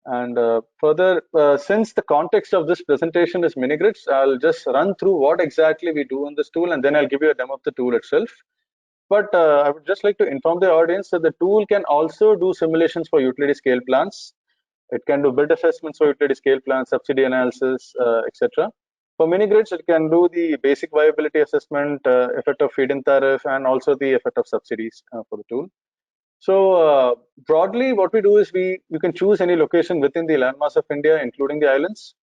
And further, since the context of this presentation is mini-grids, I'll just run through what exactly we do on this tool, and then I'll give you a demo of the tool itself. But I would just like to inform the audience that the tool can also do simulations for utility scale plants. It can do build assessments for utility scale plans, subsidy analysis, etc. For mini grids, it can do the basic viability assessment, effect of feed-in tariff, and also the effect of subsidies for the tool. So broadly, what we do is you can choose any location within the landmass of India, including the islands.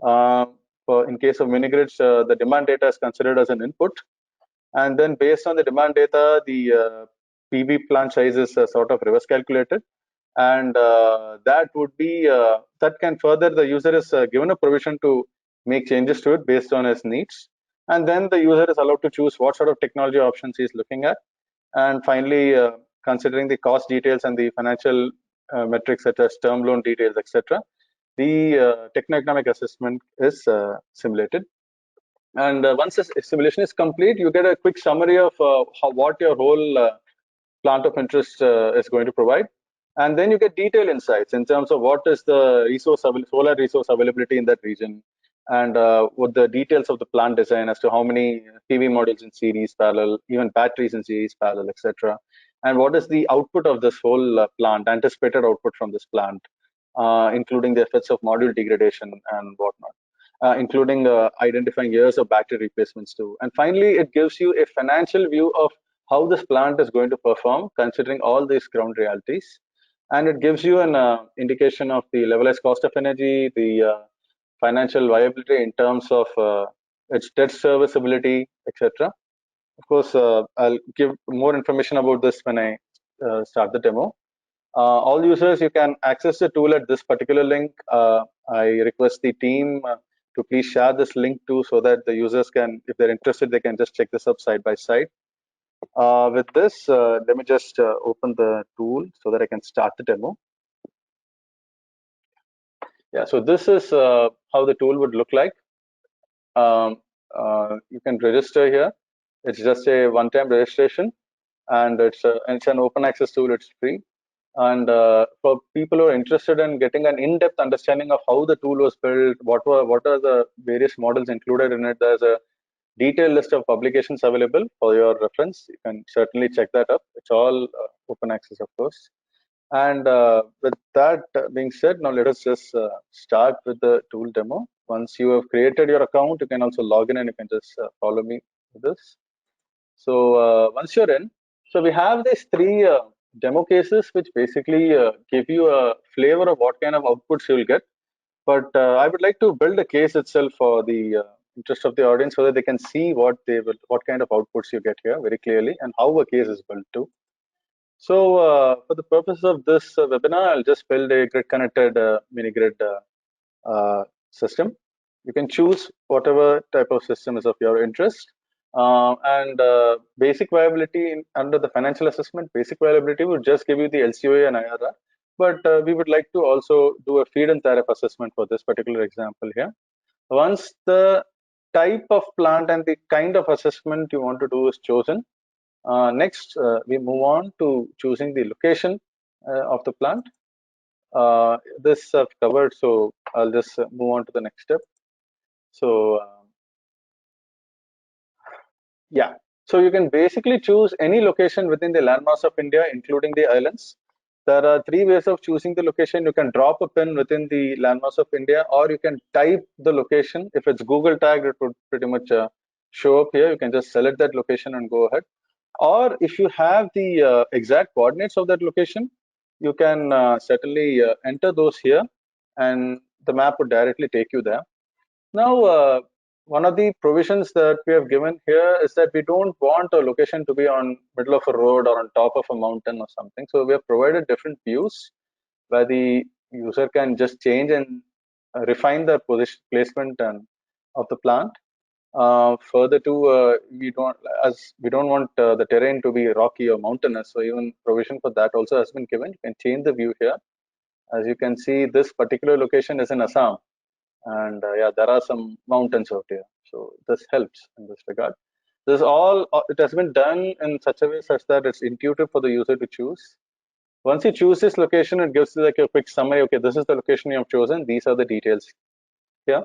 In case of mini grids, the demand data is considered as an input, and then based on the demand data, the PV plant size is sort of reverse calculated, and that can further, the user is given a provision to make changes to it based on his needs, and then the user is allowed to choose what sort of technology options he is looking at, and finally considering the cost details and the financial metrics such as term loan details, etc. The techno-economic assessment is simulated. And once the simulation is complete, you get a quick summary of what your whole plant of interest is going to provide. And then you get detailed insights in terms of what is the solar resource availability in that region, and what the details of the plant design as to how many PV modules in series, parallel, even batteries in series, parallel, etc. And what is the output of this whole plant, anticipated output from this plant, including the effects of module degradation and whatnot. Including identifying years of battery replacements too. And finally, it gives you a financial view of how this plant is going to perform, considering all these ground realities. And it gives you an indication of the levelized cost of energy, the financial viability in terms of its debt serviceability, etc. Of course, I'll give more information about this when I start the demo. All users, you can access the tool at this particular link. I request the team to please share this link too, so that the users can, if they're interested, they can just check this up side by side. With this, let me just open the tool so that I can start the demo. Yeah, so this is how the tool would look like. You can register here. It's just a one-time registration, and it's an open access tool. It's free. And for people who are interested in getting an in-depth understanding of how the tool was built, what are the various models included in it, there's a detailed list of publications available for your reference. You can certainly check that up. It's all open access, of course. And with that being said, now let us just start with the tool demo. Once you have created your account, you can also log in and you can just follow me with this. So once you're in, so we have these three demo cases which basically give you a flavor of what kind of outputs you'll get. But I would like to build a case itself for the interest of the audience, so that they can see what kind of outputs you get here very clearly, and how a case is built too. So for the purpose of this webinar, I'll just build a grid connected mini grid system. You can choose whatever type of system is of your interest. And basic viability under the financial assessment, basic viability would just give you the LCOA and IRR. But we would like to also do a feed-in tariff assessment for this particular example here. Once the type of plant and the kind of assessment you want to do is chosen, next we move on to choosing the location of the plant. This I've covered, so I'll just move on to the next step. So yeah, so you can basically choose any location within the landmass of India, including the islands. There are three ways of choosing the location. You can drop a pin within the landmass of India, or you can type the location. If it's Google tagged, it would pretty much show up here. You can just select that location and go ahead. Or if you have the exact coordinates of that location, you can certainly enter those here, and the map would directly take you there. Now, one of the provisions that we have given here is that we don't want a location to be on middle of a road or on top of a mountain or something. So we have provided different views where the user can just change and refine the position placement of the plant. Further to we don't want the terrain to be rocky or mountainous, so even provision for that also has been given. You can change the view here. As you can see, this particular location is in Assam, and yeah, there are some mountains out here, so this helps in this regard. This all it has been done in such a way such that it's intuitive for the user to choose. Once you choose this location, it gives you like a quick summary. Okay, this is the location you have chosen. These are the details here.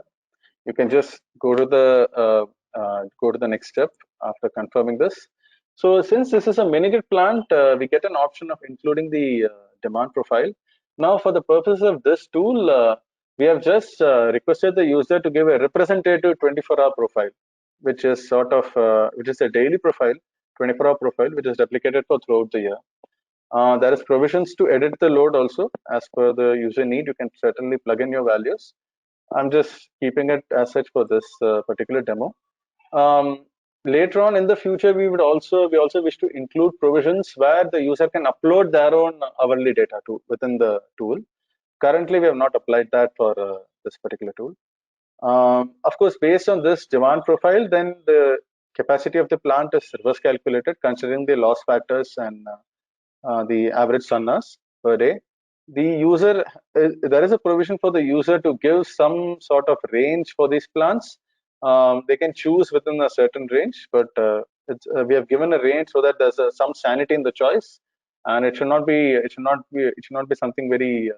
You can just go to the next step after confirming this. So since this is a mini grid plant, we get an option of including the demand profile. Now, for the purpose of this tool, we have just requested the user to give a representative 24-hour profile, which is sort of which is a daily profile, 24-hour profile, which is replicated for throughout the year. There is provisions to edit the load also as per the user need. You can certainly plug in your values. I'm just keeping it as such for this particular demo. Later on in the future, we also wish to include provisions where the user can upload their own hourly data to within the tool. Currently, we have not applied that for this particular tool. Of course, based on this demand profile, then the capacity of the plant is reverse calculated considering the loss factors and the average sun hours per day. The user, there is a provision for the user to give some sort of range for these plants. They can choose within a certain range, but we have given a range so that there's some sanity in the choice, and it should not be something very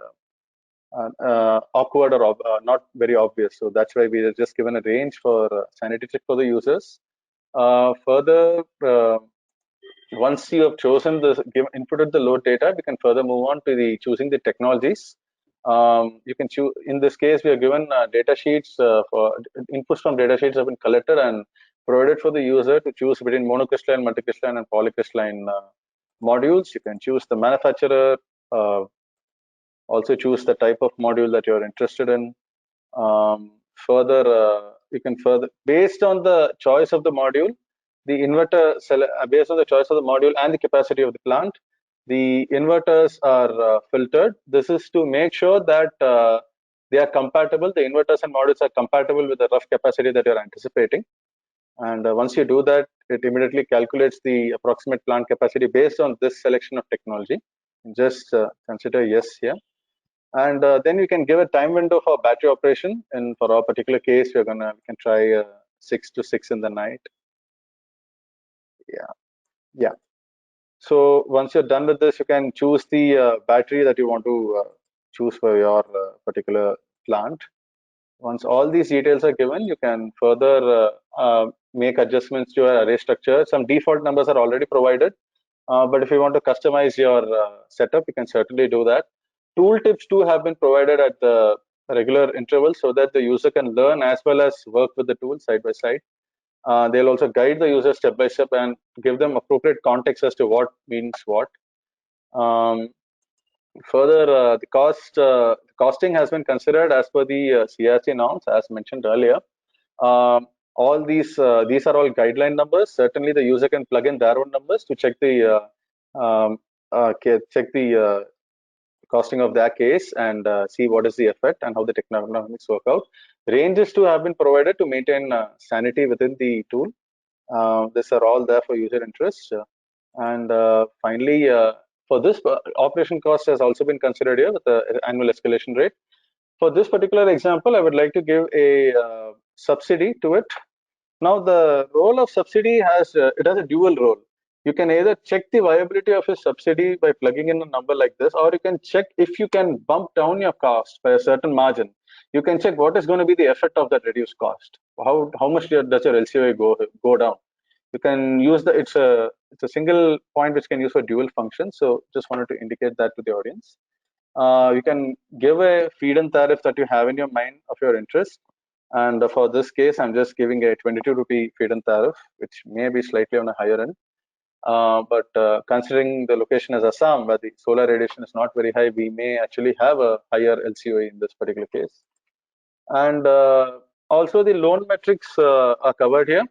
awkward or not very obvious. So that's why we have just given a range for sanity check for the users. Further, once you have chosen inputted the load data, we can further move on to the choosing the technologies. You can choose. In this case, we are given data sheets for inputs from data sheets have been collected and provided for the user to choose between monocrystalline, multicrystalline, and polycrystalline modules. You can choose the manufacturer. Also choose the type of module that you're interested in. You can further, based on the choice of the module, the inverter, based on the choice of the module and the capacity of the plant, the inverters are filtered. This is to make sure that they are compatible, the inverters and modules are compatible with the rough capacity that you're anticipating. And once you do that, it immediately calculates the approximate plant capacity based on this selection of technology. Just consider yes here. And then we can give a time window for battery operation. And for our particular case, we can try 6 to 6 in the night. Yeah. So once you're done with this, you can choose the battery that you want to choose for your particular plant. Once all these details are given, you can further make adjustments to your array structure. Some default numbers are already provided, but if you want to customize your setup, you can certainly do that. Tooltips too have been provided at the regular intervals so that the user can learn as well as work with the tool side by side. They'll also guide the user step by step and give them appropriate context as to what means what. Further, the costing has been considered as per the CST norms, as mentioned earlier. All these are all guideline numbers. Certainly, the user can plug in their own numbers to check the costing of their case and see what is the effect and how the Techno-Economics work out. Ranges too have been provided to maintain sanity within the tool. These are all there for user interest. And finally, for this, operation cost has also been considered here with the annual escalation rate. For this particular example, I would like to give a subsidy to it. Now, the role of subsidy has a dual role. You can either check the viability of a subsidy by plugging in a number like this, or you can check if you can bump down your cost by a certain margin. You can check what is going to be the effect of that reduced cost. How much does your LCOA go down? You can use it's a single point which can use for dual function. So just wanted to indicate that to the audience. You can give a feed-in tariff that you have in your mind of your interest. And for this case, I'm just giving a 22 rupee feed-in tariff, which may be slightly on a higher end. But considering the location as Assam, where the solar radiation is not very high, we may actually have a higher LCOE in this particular case. And also the loan metrics are covered here.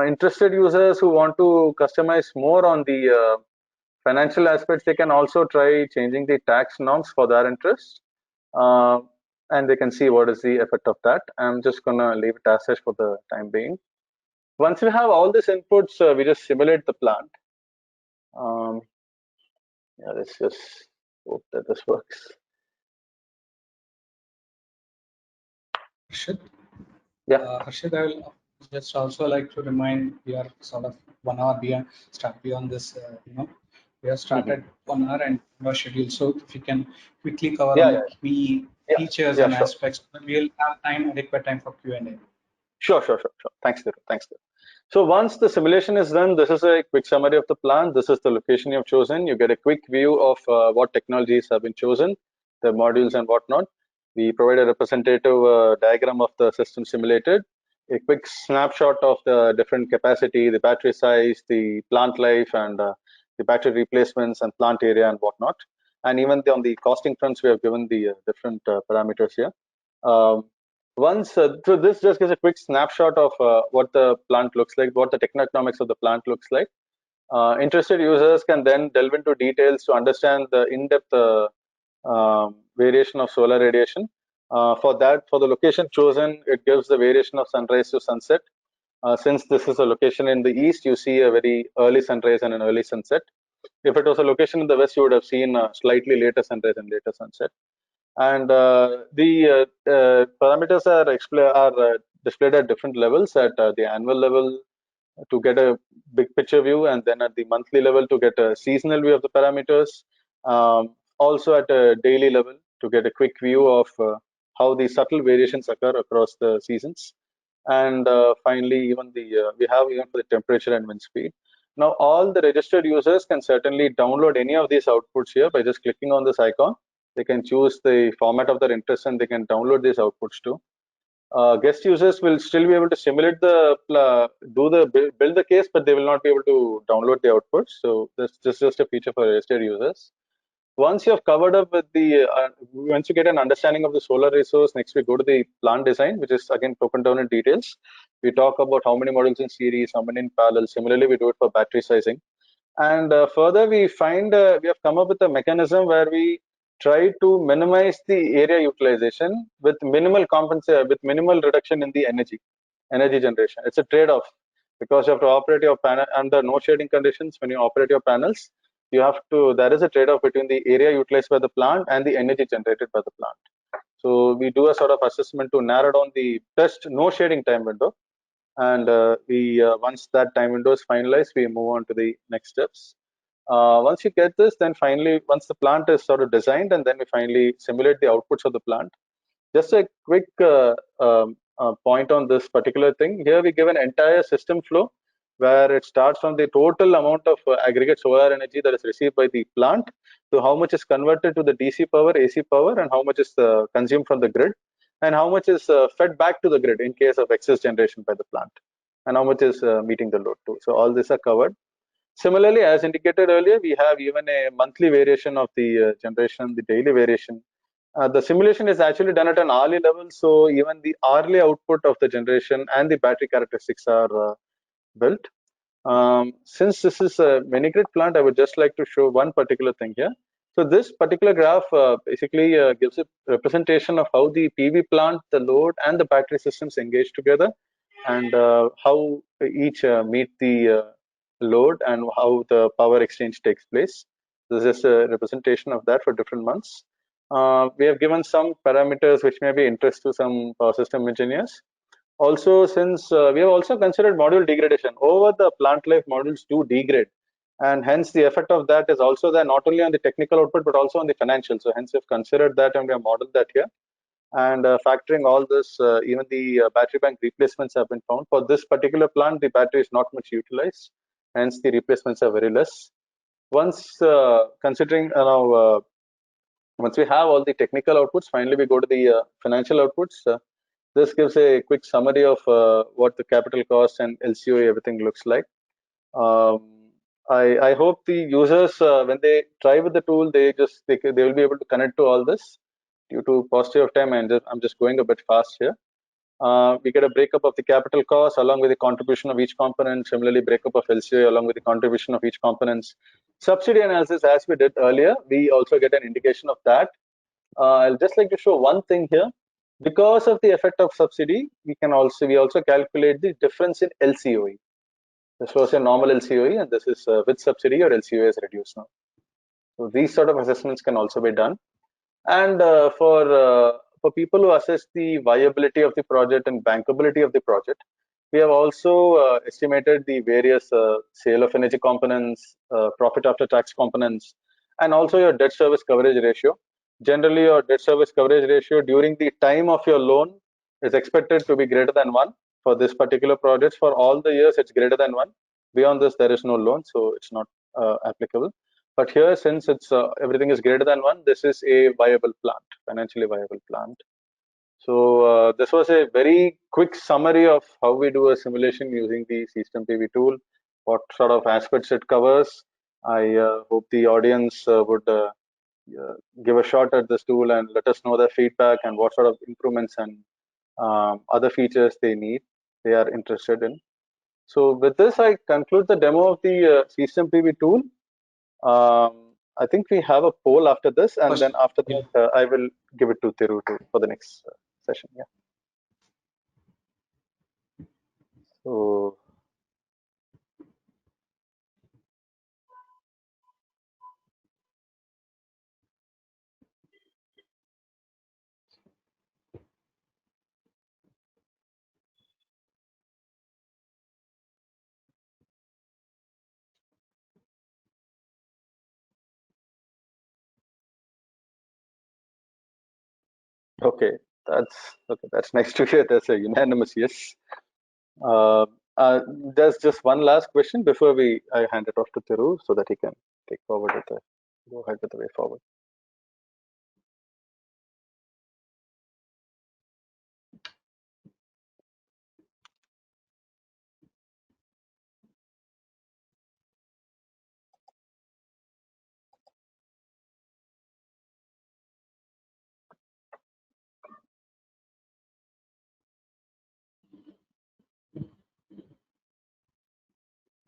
Interested users who want to customize more on the financial aspects, they can also try changing the tax norms for their interest. And they can see what is the effect of that. I'm just going to leave it as such for the time being. Once we have all these inputs, we just simulate the plant. Yeah, let's just hope that this works. Harshit? Yeah. Harshit, I will just also like to remind we are sort of 1 hour beyond this, we have started 1 hour and our schedule. So if you can quickly cover on the key features and aspects, we'll have adequate time for Q&A. Sure. Thanks, Dhiru. Thanks, Dhiru. So once the simulation is done, this is a quick summary of the plant. This is the location you've chosen. You get a quick view of what technologies have been chosen, the modules and whatnot. We provide a representative diagram of the system simulated, a quick snapshot of the different capacity, the battery size, the plant life, and the battery replacements and plant area and whatnot. And even on the costing fronts, we have given the different parameters here. So this just gives a quick snapshot of what the plant looks like, what the techno-economics of the plant looks like. Interested users can then delve into details to understand the in-depth variation of solar radiation. For the location chosen, it gives the variation of sunrise to sunset. Since this is a location in the east, you see a very early sunrise and an early sunset. If it was a location in the west, you would have seen a slightly later sunrise and later sunset. And the parameters are displayed at different levels, at the annual level to get a big picture view, and then at the monthly level to get a seasonal view of the parameters. Also at a daily level to get a quick view of how the subtle variations occur across the seasons. And finally, even we have even for the temperature and wind speed. Now, all the registered users can certainly download any of these outputs here by just clicking on this icon. They can choose the format of their interest and they can download these outputs too. Guest users will still be able to simulate build the case, but they will not be able to download the outputs. So this is just a feature for registered users. Once you have covered up with once you get an understanding of the solar resource, next we go to the plant design, which is again broken down in details. We talk about how many modules in series, how many in parallel. Similarly, we do it for battery sizing. And further, we find we have come up with a mechanism where we try to minimize the area utilization with minimal reduction in the energy generation. It's a trade-off because you have to operate your panel under no shading conditions. When you operate your panels, there is a trade-off between the area utilized by the plant and the energy generated by the plant. So we do a sort of assessment to narrow down the best no shading time window. And once that time window is finalized, we move on to the next steps. Once you get this, then finally, once the plant is sort of designed, and then we finally simulate the outputs of the plant. Just a quick point on this particular thing. Here we give an entire system flow where it starts from the total amount of aggregate solar energy that is received by the plant to how much is converted to the DC power, AC power, and how much is consumed from the grid, and how much is fed back to the grid in case of excess generation by the plant, and how much is meeting the load too. So all these are covered. Similarly, as indicated earlier, we have even a monthly variation of the generation, the daily variation. The simulation is actually done at an hourly level, so even the hourly output of the generation and the battery characteristics are built. Since this is a mini-grid plant, I would just like to show one particular thing here. So this particular graph basically gives a representation of how the PV plant, the load, and the battery systems engage together, and how each meet the load and how the power exchange takes place. This is a representation of that for different months. We have given some parameters which may be interest to some power system engineers. Also, since we have also considered module degradation, over the plant life modules do degrade, and hence the effect of that is also there not only on the technical output but also on the financial. So hence we've considered that and we have modeled that here. And factoring all this, even the battery bank replacements have been found. For this particular plant, the battery is not much utilized, hence the replacements are very less. Once considering once we have all the technical outputs, finally we go to the financial outputs. This gives a quick summary of what the capital cost and LCOE everything looks like. I hope the users, when they try with the tool, they will be able to connect to all this. Due to paucity of time, and I'm just going a bit fast here. We get a breakup of the capital cost along with the contribution of each component. Similarly, breakup of LCOE along with the contribution of each components. Subsidy analysis, as we did earlier, we also get an indication of that. I'll just like to show one thing here. Because of the effect of subsidy, we also calculate the difference in LCOE. This was a normal LCOE, and this is with subsidy or LCOE is reduced now. So these sort of assessments can also be done. And for people who assess the viability of the project and bankability of the project, we have also estimated the various sale of energy components, profit after tax components, and also your debt service coverage ratio. Generally, your debt service coverage ratio during the time of your loan is expected to be greater than 1, for this particular project. For all the years, it's greater than 1. Beyond this, there is no loan, so it's not applicable. But here, since it's everything is greater than 1, this is a viable plant, financially viable plant. So this was a very quick summary of how we do a simulation using the CSTEM PV tool, what sort of aspects it covers. I hope the audience would give a shot at this tool and let us know their feedback and what sort of improvements and other features they are interested in. So with this, I conclude the demo of the CSTEM PV tool. I think we have a poll after this, and then after that, I will give it to Thiru for the next session. Yeah. So okay, that's nice to hear. That's a unanimous yes. There's just one last question before I hand it off to Thiru so that he can go ahead with the way forward.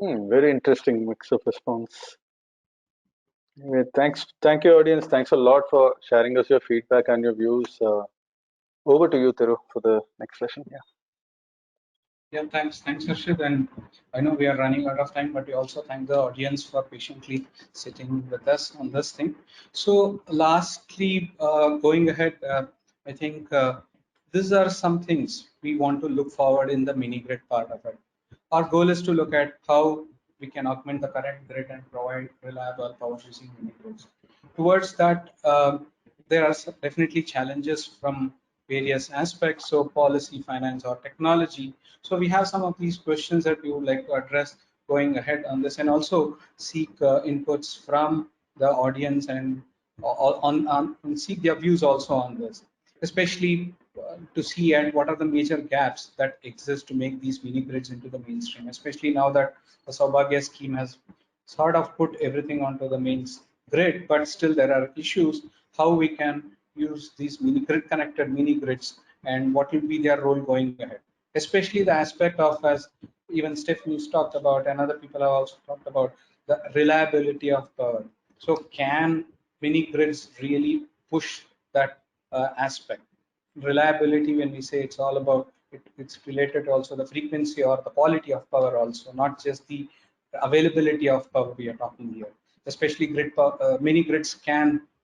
Very interesting mix of response. Anyway, thank you, audience. Thanks a lot for sharing us your feedback and your views. Over to you, Thiru, for the next session. Yeah. Yeah, thanks, Harshit. And I know we are running out of time, but we also thank the audience for patiently sitting with us on this thing. So, lastly, going ahead, I think these are some things we want to look forward in the mini grid part of it. Our goal is to look at how we can augment the current grid and provide reliable power using mini grids. Towards that, there are definitely challenges from various aspects, so policy, finance, or technology. So we have some of these questions that we would like to address going ahead on this, and also seek inputs from the audience and seek their views also on this, especially to see at what are the major gaps that exist to make these mini grids into the mainstream, especially now that the Saubhagya scheme has sort of put everything onto the main grid, but still there are issues how we can use these grid connected mini grids and what will be their role going ahead, especially the aspect of, as even Stephanie's talked about and other people have also talked about, the reliability of power. So can mini grids really push that aspect? Reliability, when we say, it's all about it's related to also the frequency or the quality of power also, not just the availability of power we are talking here. Especially mini grids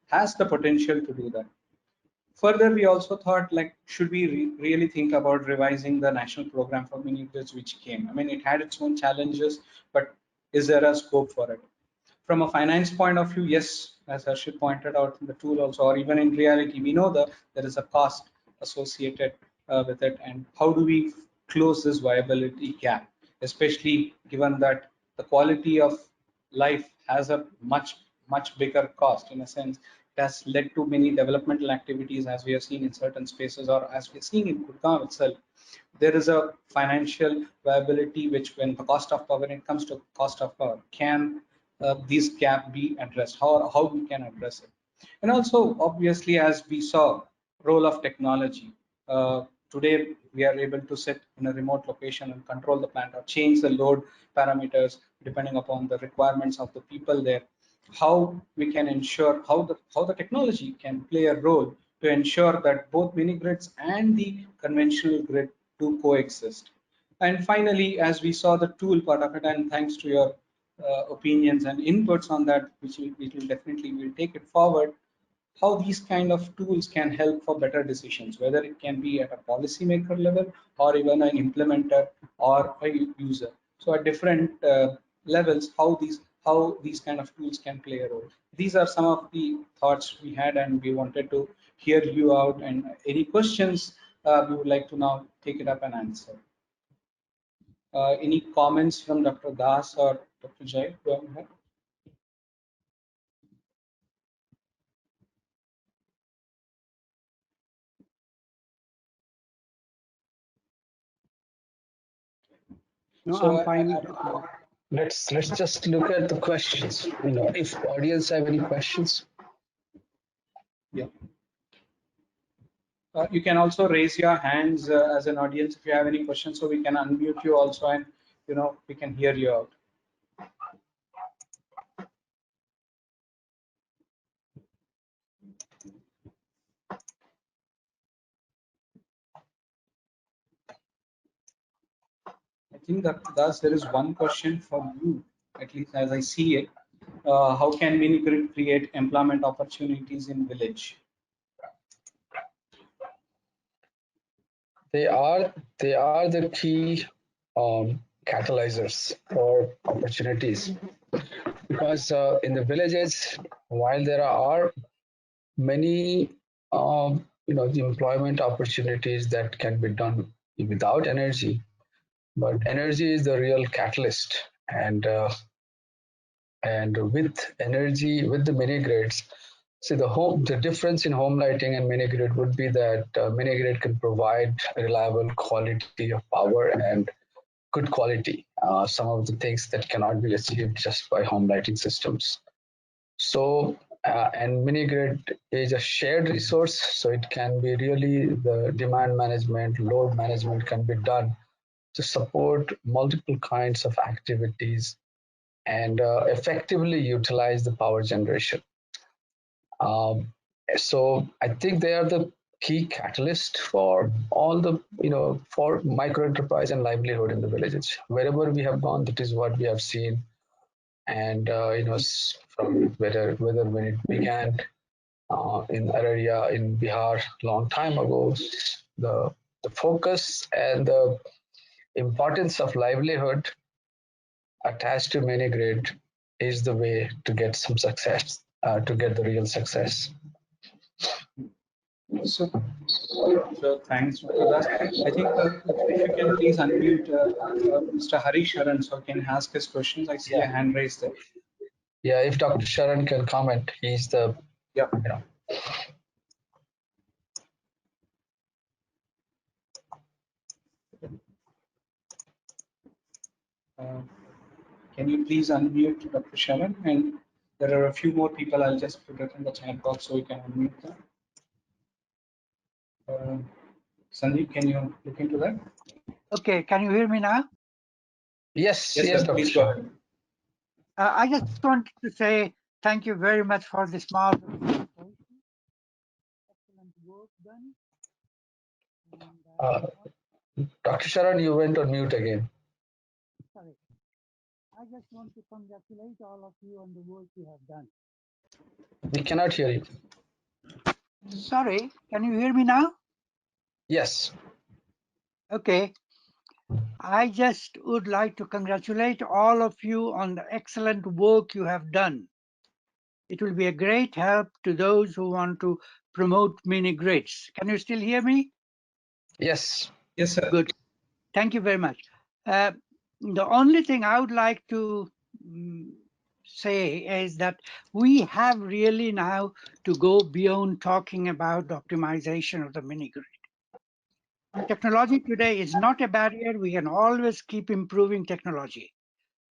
has the potential to do that. Further, we also thought, like, should we really think about revising the national program for mini grids which came? I mean, it had its own challenges, but is there a scope for it? From a finance point of view, yes, as Harshit pointed out in the tool also, or even in reality, we know that there is a cost associated with it, and how do we close this viability gap, especially given that the quality of life has a much bigger cost. In a sense, it has led to many developmental activities, as we have seen in certain spaces, or as we are seeing in Kudgaon itself. There is a financial viability which, when the cost of power, when it comes to cost of power, can this gap be addressed? How we can address it? And also, obviously, as we saw, role of technology. Today, we are able to sit in a remote location and control the plant or change the load parameters depending upon the requirements of the people there. How we can ensure how the technology can play a role to ensure that both mini grids and the conventional grid do coexist. And finally, as we saw the tool part of it, and thanks to your opinions and inputs on that, which will definitely we'll take it forward, how these kind of tools can help for better decisions, whether it can be at a policymaker level or even an implementer or a user. So at different levels, how these kind of tools can play a role. These are some of the thoughts we had, and we wanted to hear you out. And any questions we would like to now take it up and answer. Any comments from Dr. Das or Dr. Jay? Go ahead. No, So I'm fine. Let's just look at the questions. If audience have any questions. Yeah. You can also raise your hands as an audience if you have any questions, so we can unmute you also, and we can hear you out. I think that thus there is one question for you, at least as I see it. How can mini grid create employment opportunities in village? They are the key catalyzers for opportunities, because in the villages, while there are many the employment opportunities that can be done without energy, but energy is the real catalyst. And with energy, with the mini grids, see the difference in home lighting and mini grid would be that mini grid can provide reliable quality of power and good quality, some of the things that cannot be achieved just by home lighting systems. So, and mini grid is a shared resource, so it can be really the demand management, load management can be done to support multiple kinds of activities and effectively utilize the power generation. Um, so I think they are the key catalyst for all the, for micro enterprise and livelihood in the villages. Wherever we have gone, that is what we have seen. And, from whether when it began in Araria in Bihar long time ago, the focus and the importance of livelihood attached to mini grid is the way to get some success, to get the real success. So thanks, Dr. Das. I think if you can please unmute Mr. Hari Sharan, so he can ask his questions. I see a hand raised there. Yeah, if Dr. Sharan can comment, he's the, yeah. Can you please unmute Dr. Sharan? And there are a few more people. I'll just put it in the chat box so you can unmute them. Sandeep, can you look into that? Okay, can you hear me now? Yes, yes, Dr. please go ahead. I just wanted to say thank you very much for this marvelous presentation. Excellent work done. And, Dr. Sharan, you went on mute again. sorry. I just want to congratulate all of you on the work you have done. We cannot hear you. Sorry, can you hear me now? Yes. Okay. I just would like to congratulate all of you on the excellent work you have done. It will be a great help to those who want to promote mini grids. Can you still hear me? Yes. Yes, sir. Good. Thank you very much. The only thing I would like to say is that we have really now to go beyond talking about the optimization of the mini grid. Technology today is not a barrier. We can always keep improving technology.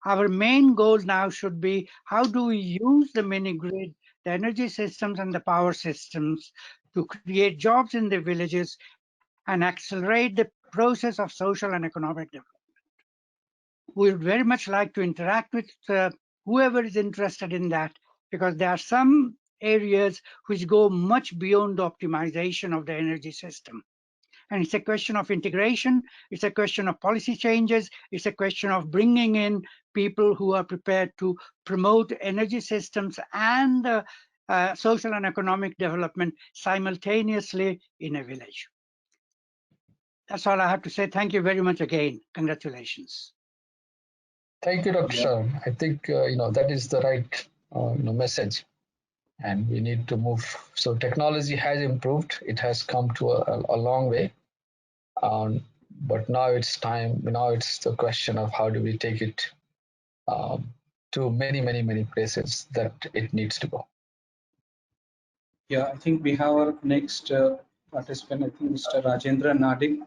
Our main goal now should be how do we use the mini grid, the energy systems and the power systems to create jobs in the villages and accelerate the process of social and economic development. We would very much like to interact with whoever is interested in that, because there are some areas which go much beyond the optimization of the energy system. And it's a question of integration, it's a question of policy changes, it's a question of bringing in people who are prepared to promote energy systems and social and economic development simultaneously in a village. That's all I have to say. Thank you very much again. Congratulations. Thank you, Dr. Sharan. I think that is the right message, and we need to move. So technology has improved; it has come to a long way. but now it's time. Now it's the question of how do we take it to many places that it needs to go. Yeah, I think we have our next participant. I think Mr. Rajendra Nadig.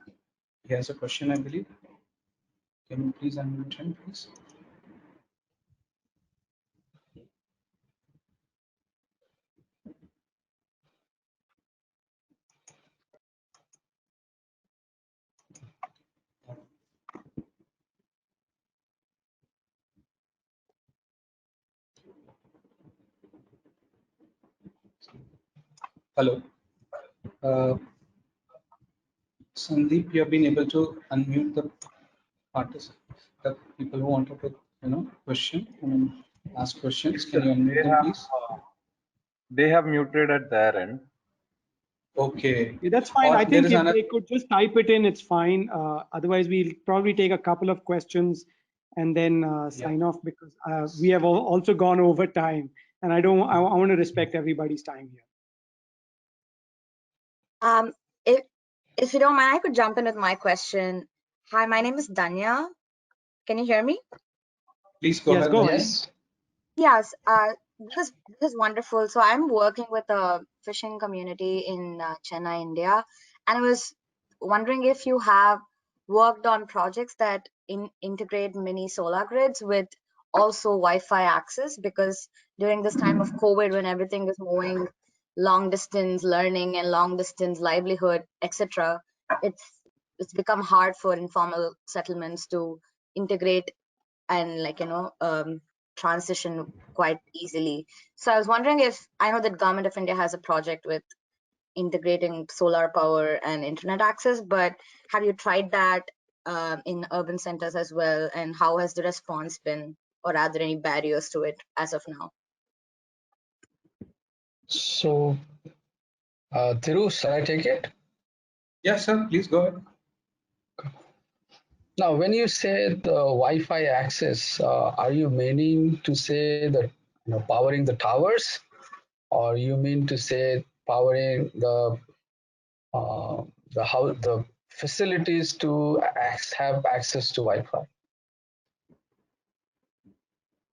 He has a question, I believe. Can you please unmute him, please? Hello. Sandeep, you have been able to unmute the participants, the people who wanted to, question, ask questions. Can you unmute them, please? They have muted at their end. Okay. Yeah, that's fine. Or I there think is if another. they could just type it in, it's fine. Otherwise, we'll probably take a couple of questions and then sign off, because we have also gone over time, and I want to respect everybody's time here. If you don't mind, I could jump in with my question. Hi, my name is Danya. Can you hear me? Please go ahead. Go ahead. Yes. Yes, this is wonderful. So I'm working with a fishing community in Chennai, India, and I was wondering if you have worked on projects that integrate mini solar grids with also Wi-Fi access, because during this time of COVID, when everything is moving long distance learning and long distance livelihood, etc., it's become hard for informal settlements to integrate and transition quite easily. So I was wondering if, I know that Government of India has a project with integrating solar power and internet access, but have you tried that in urban centers as well, and how has the response been, or are there any barriers to it as of now? So, Thiru, shall I take it? Yes, sir. Please go ahead. Now, when you say the Wi-Fi access, are you meaning to say that powering the towers, or you mean to say powering the facilities to have access to Wi-Fi?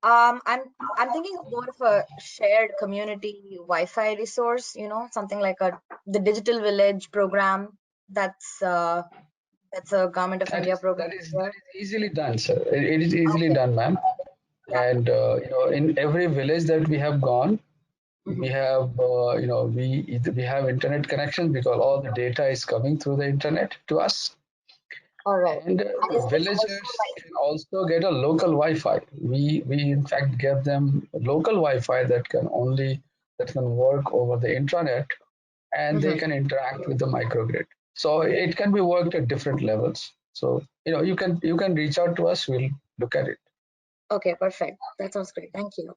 I'm thinking of more of a shared community Wi-Fi resource, something like the Digital Village program. That's a Government of India program. That is easily done, sir. It is easily done, ma'am. Yeah. And in every village that we have gone, we have we have internet connections, because all the data is coming through the internet to us. All right. And villagers can also get a local Wi-Fi. We in fact give them local Wi-Fi that can work over the internet, and they can interact with the microgrid. So it can be worked at different levels. So you can reach out to us. We'll look at it. Okay, perfect. That sounds great. Thank you.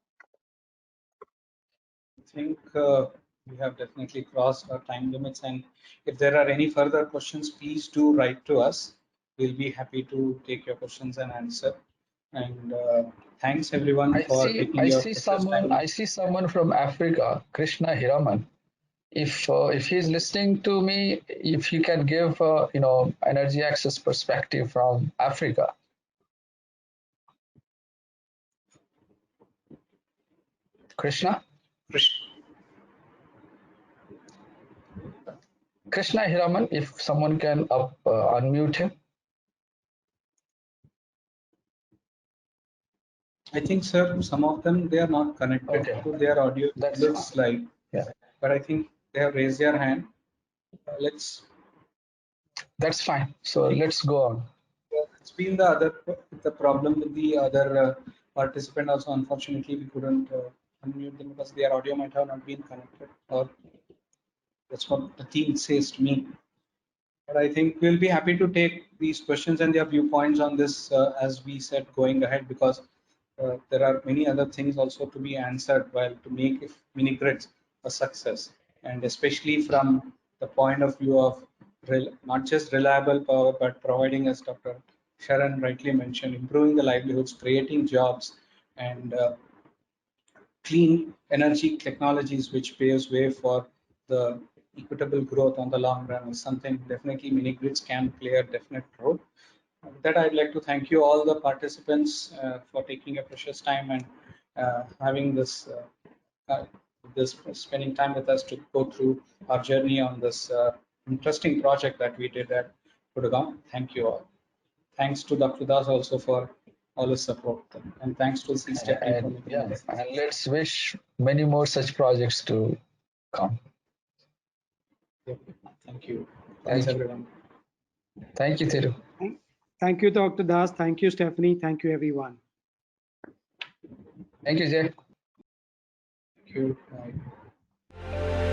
I think we have definitely crossed our time limits, and if there are any further questions, please do write to us. We'll be happy to take your questions and answer. And thanks everyone for taking your precious time. I see someone from Africa, Krishna Hiraman. If he's listening to me, if he can give energy access perspective from Africa. Krishna Hiraman, if someone can unmute him. I think, sir, some of them, they are not connected to their audio. That's looks fine. like, Yeah, but I think they have raised their hand. That's fine. So let's go on. It's been the problem with the other participant also. Unfortunately, we couldn't unmute them because their audio might have not been connected, or that's what the team says to me. But I think we'll be happy to take these questions and their viewpoints on this, as we said, going ahead, because there are many other things also to be answered while to make mini grids a success, and especially from the point of view of not just reliable power, but providing, as Dr. Sharon rightly mentioned, improving the livelihoods, creating jobs, and clean energy technologies, which paves way for the equitable growth on the long run is something definitely mini grids can play a definite role. With that, I'd like to thank you all the participants for taking a precious time and having this spending time with us to go through our journey on this interesting project that we did at Kudgaon. Thank you all. Thanks to Dr. Das also for all his support, and thanks to CSTEP team for And making yeah, this. and let's wish many more such projects to come. Thank you. Thanks, everyone. Thank you, Thiru. Thank you, Dr. Das. Thank you, Stephanie. Thank you, everyone. Thank you, Jay. Thank you. Bye.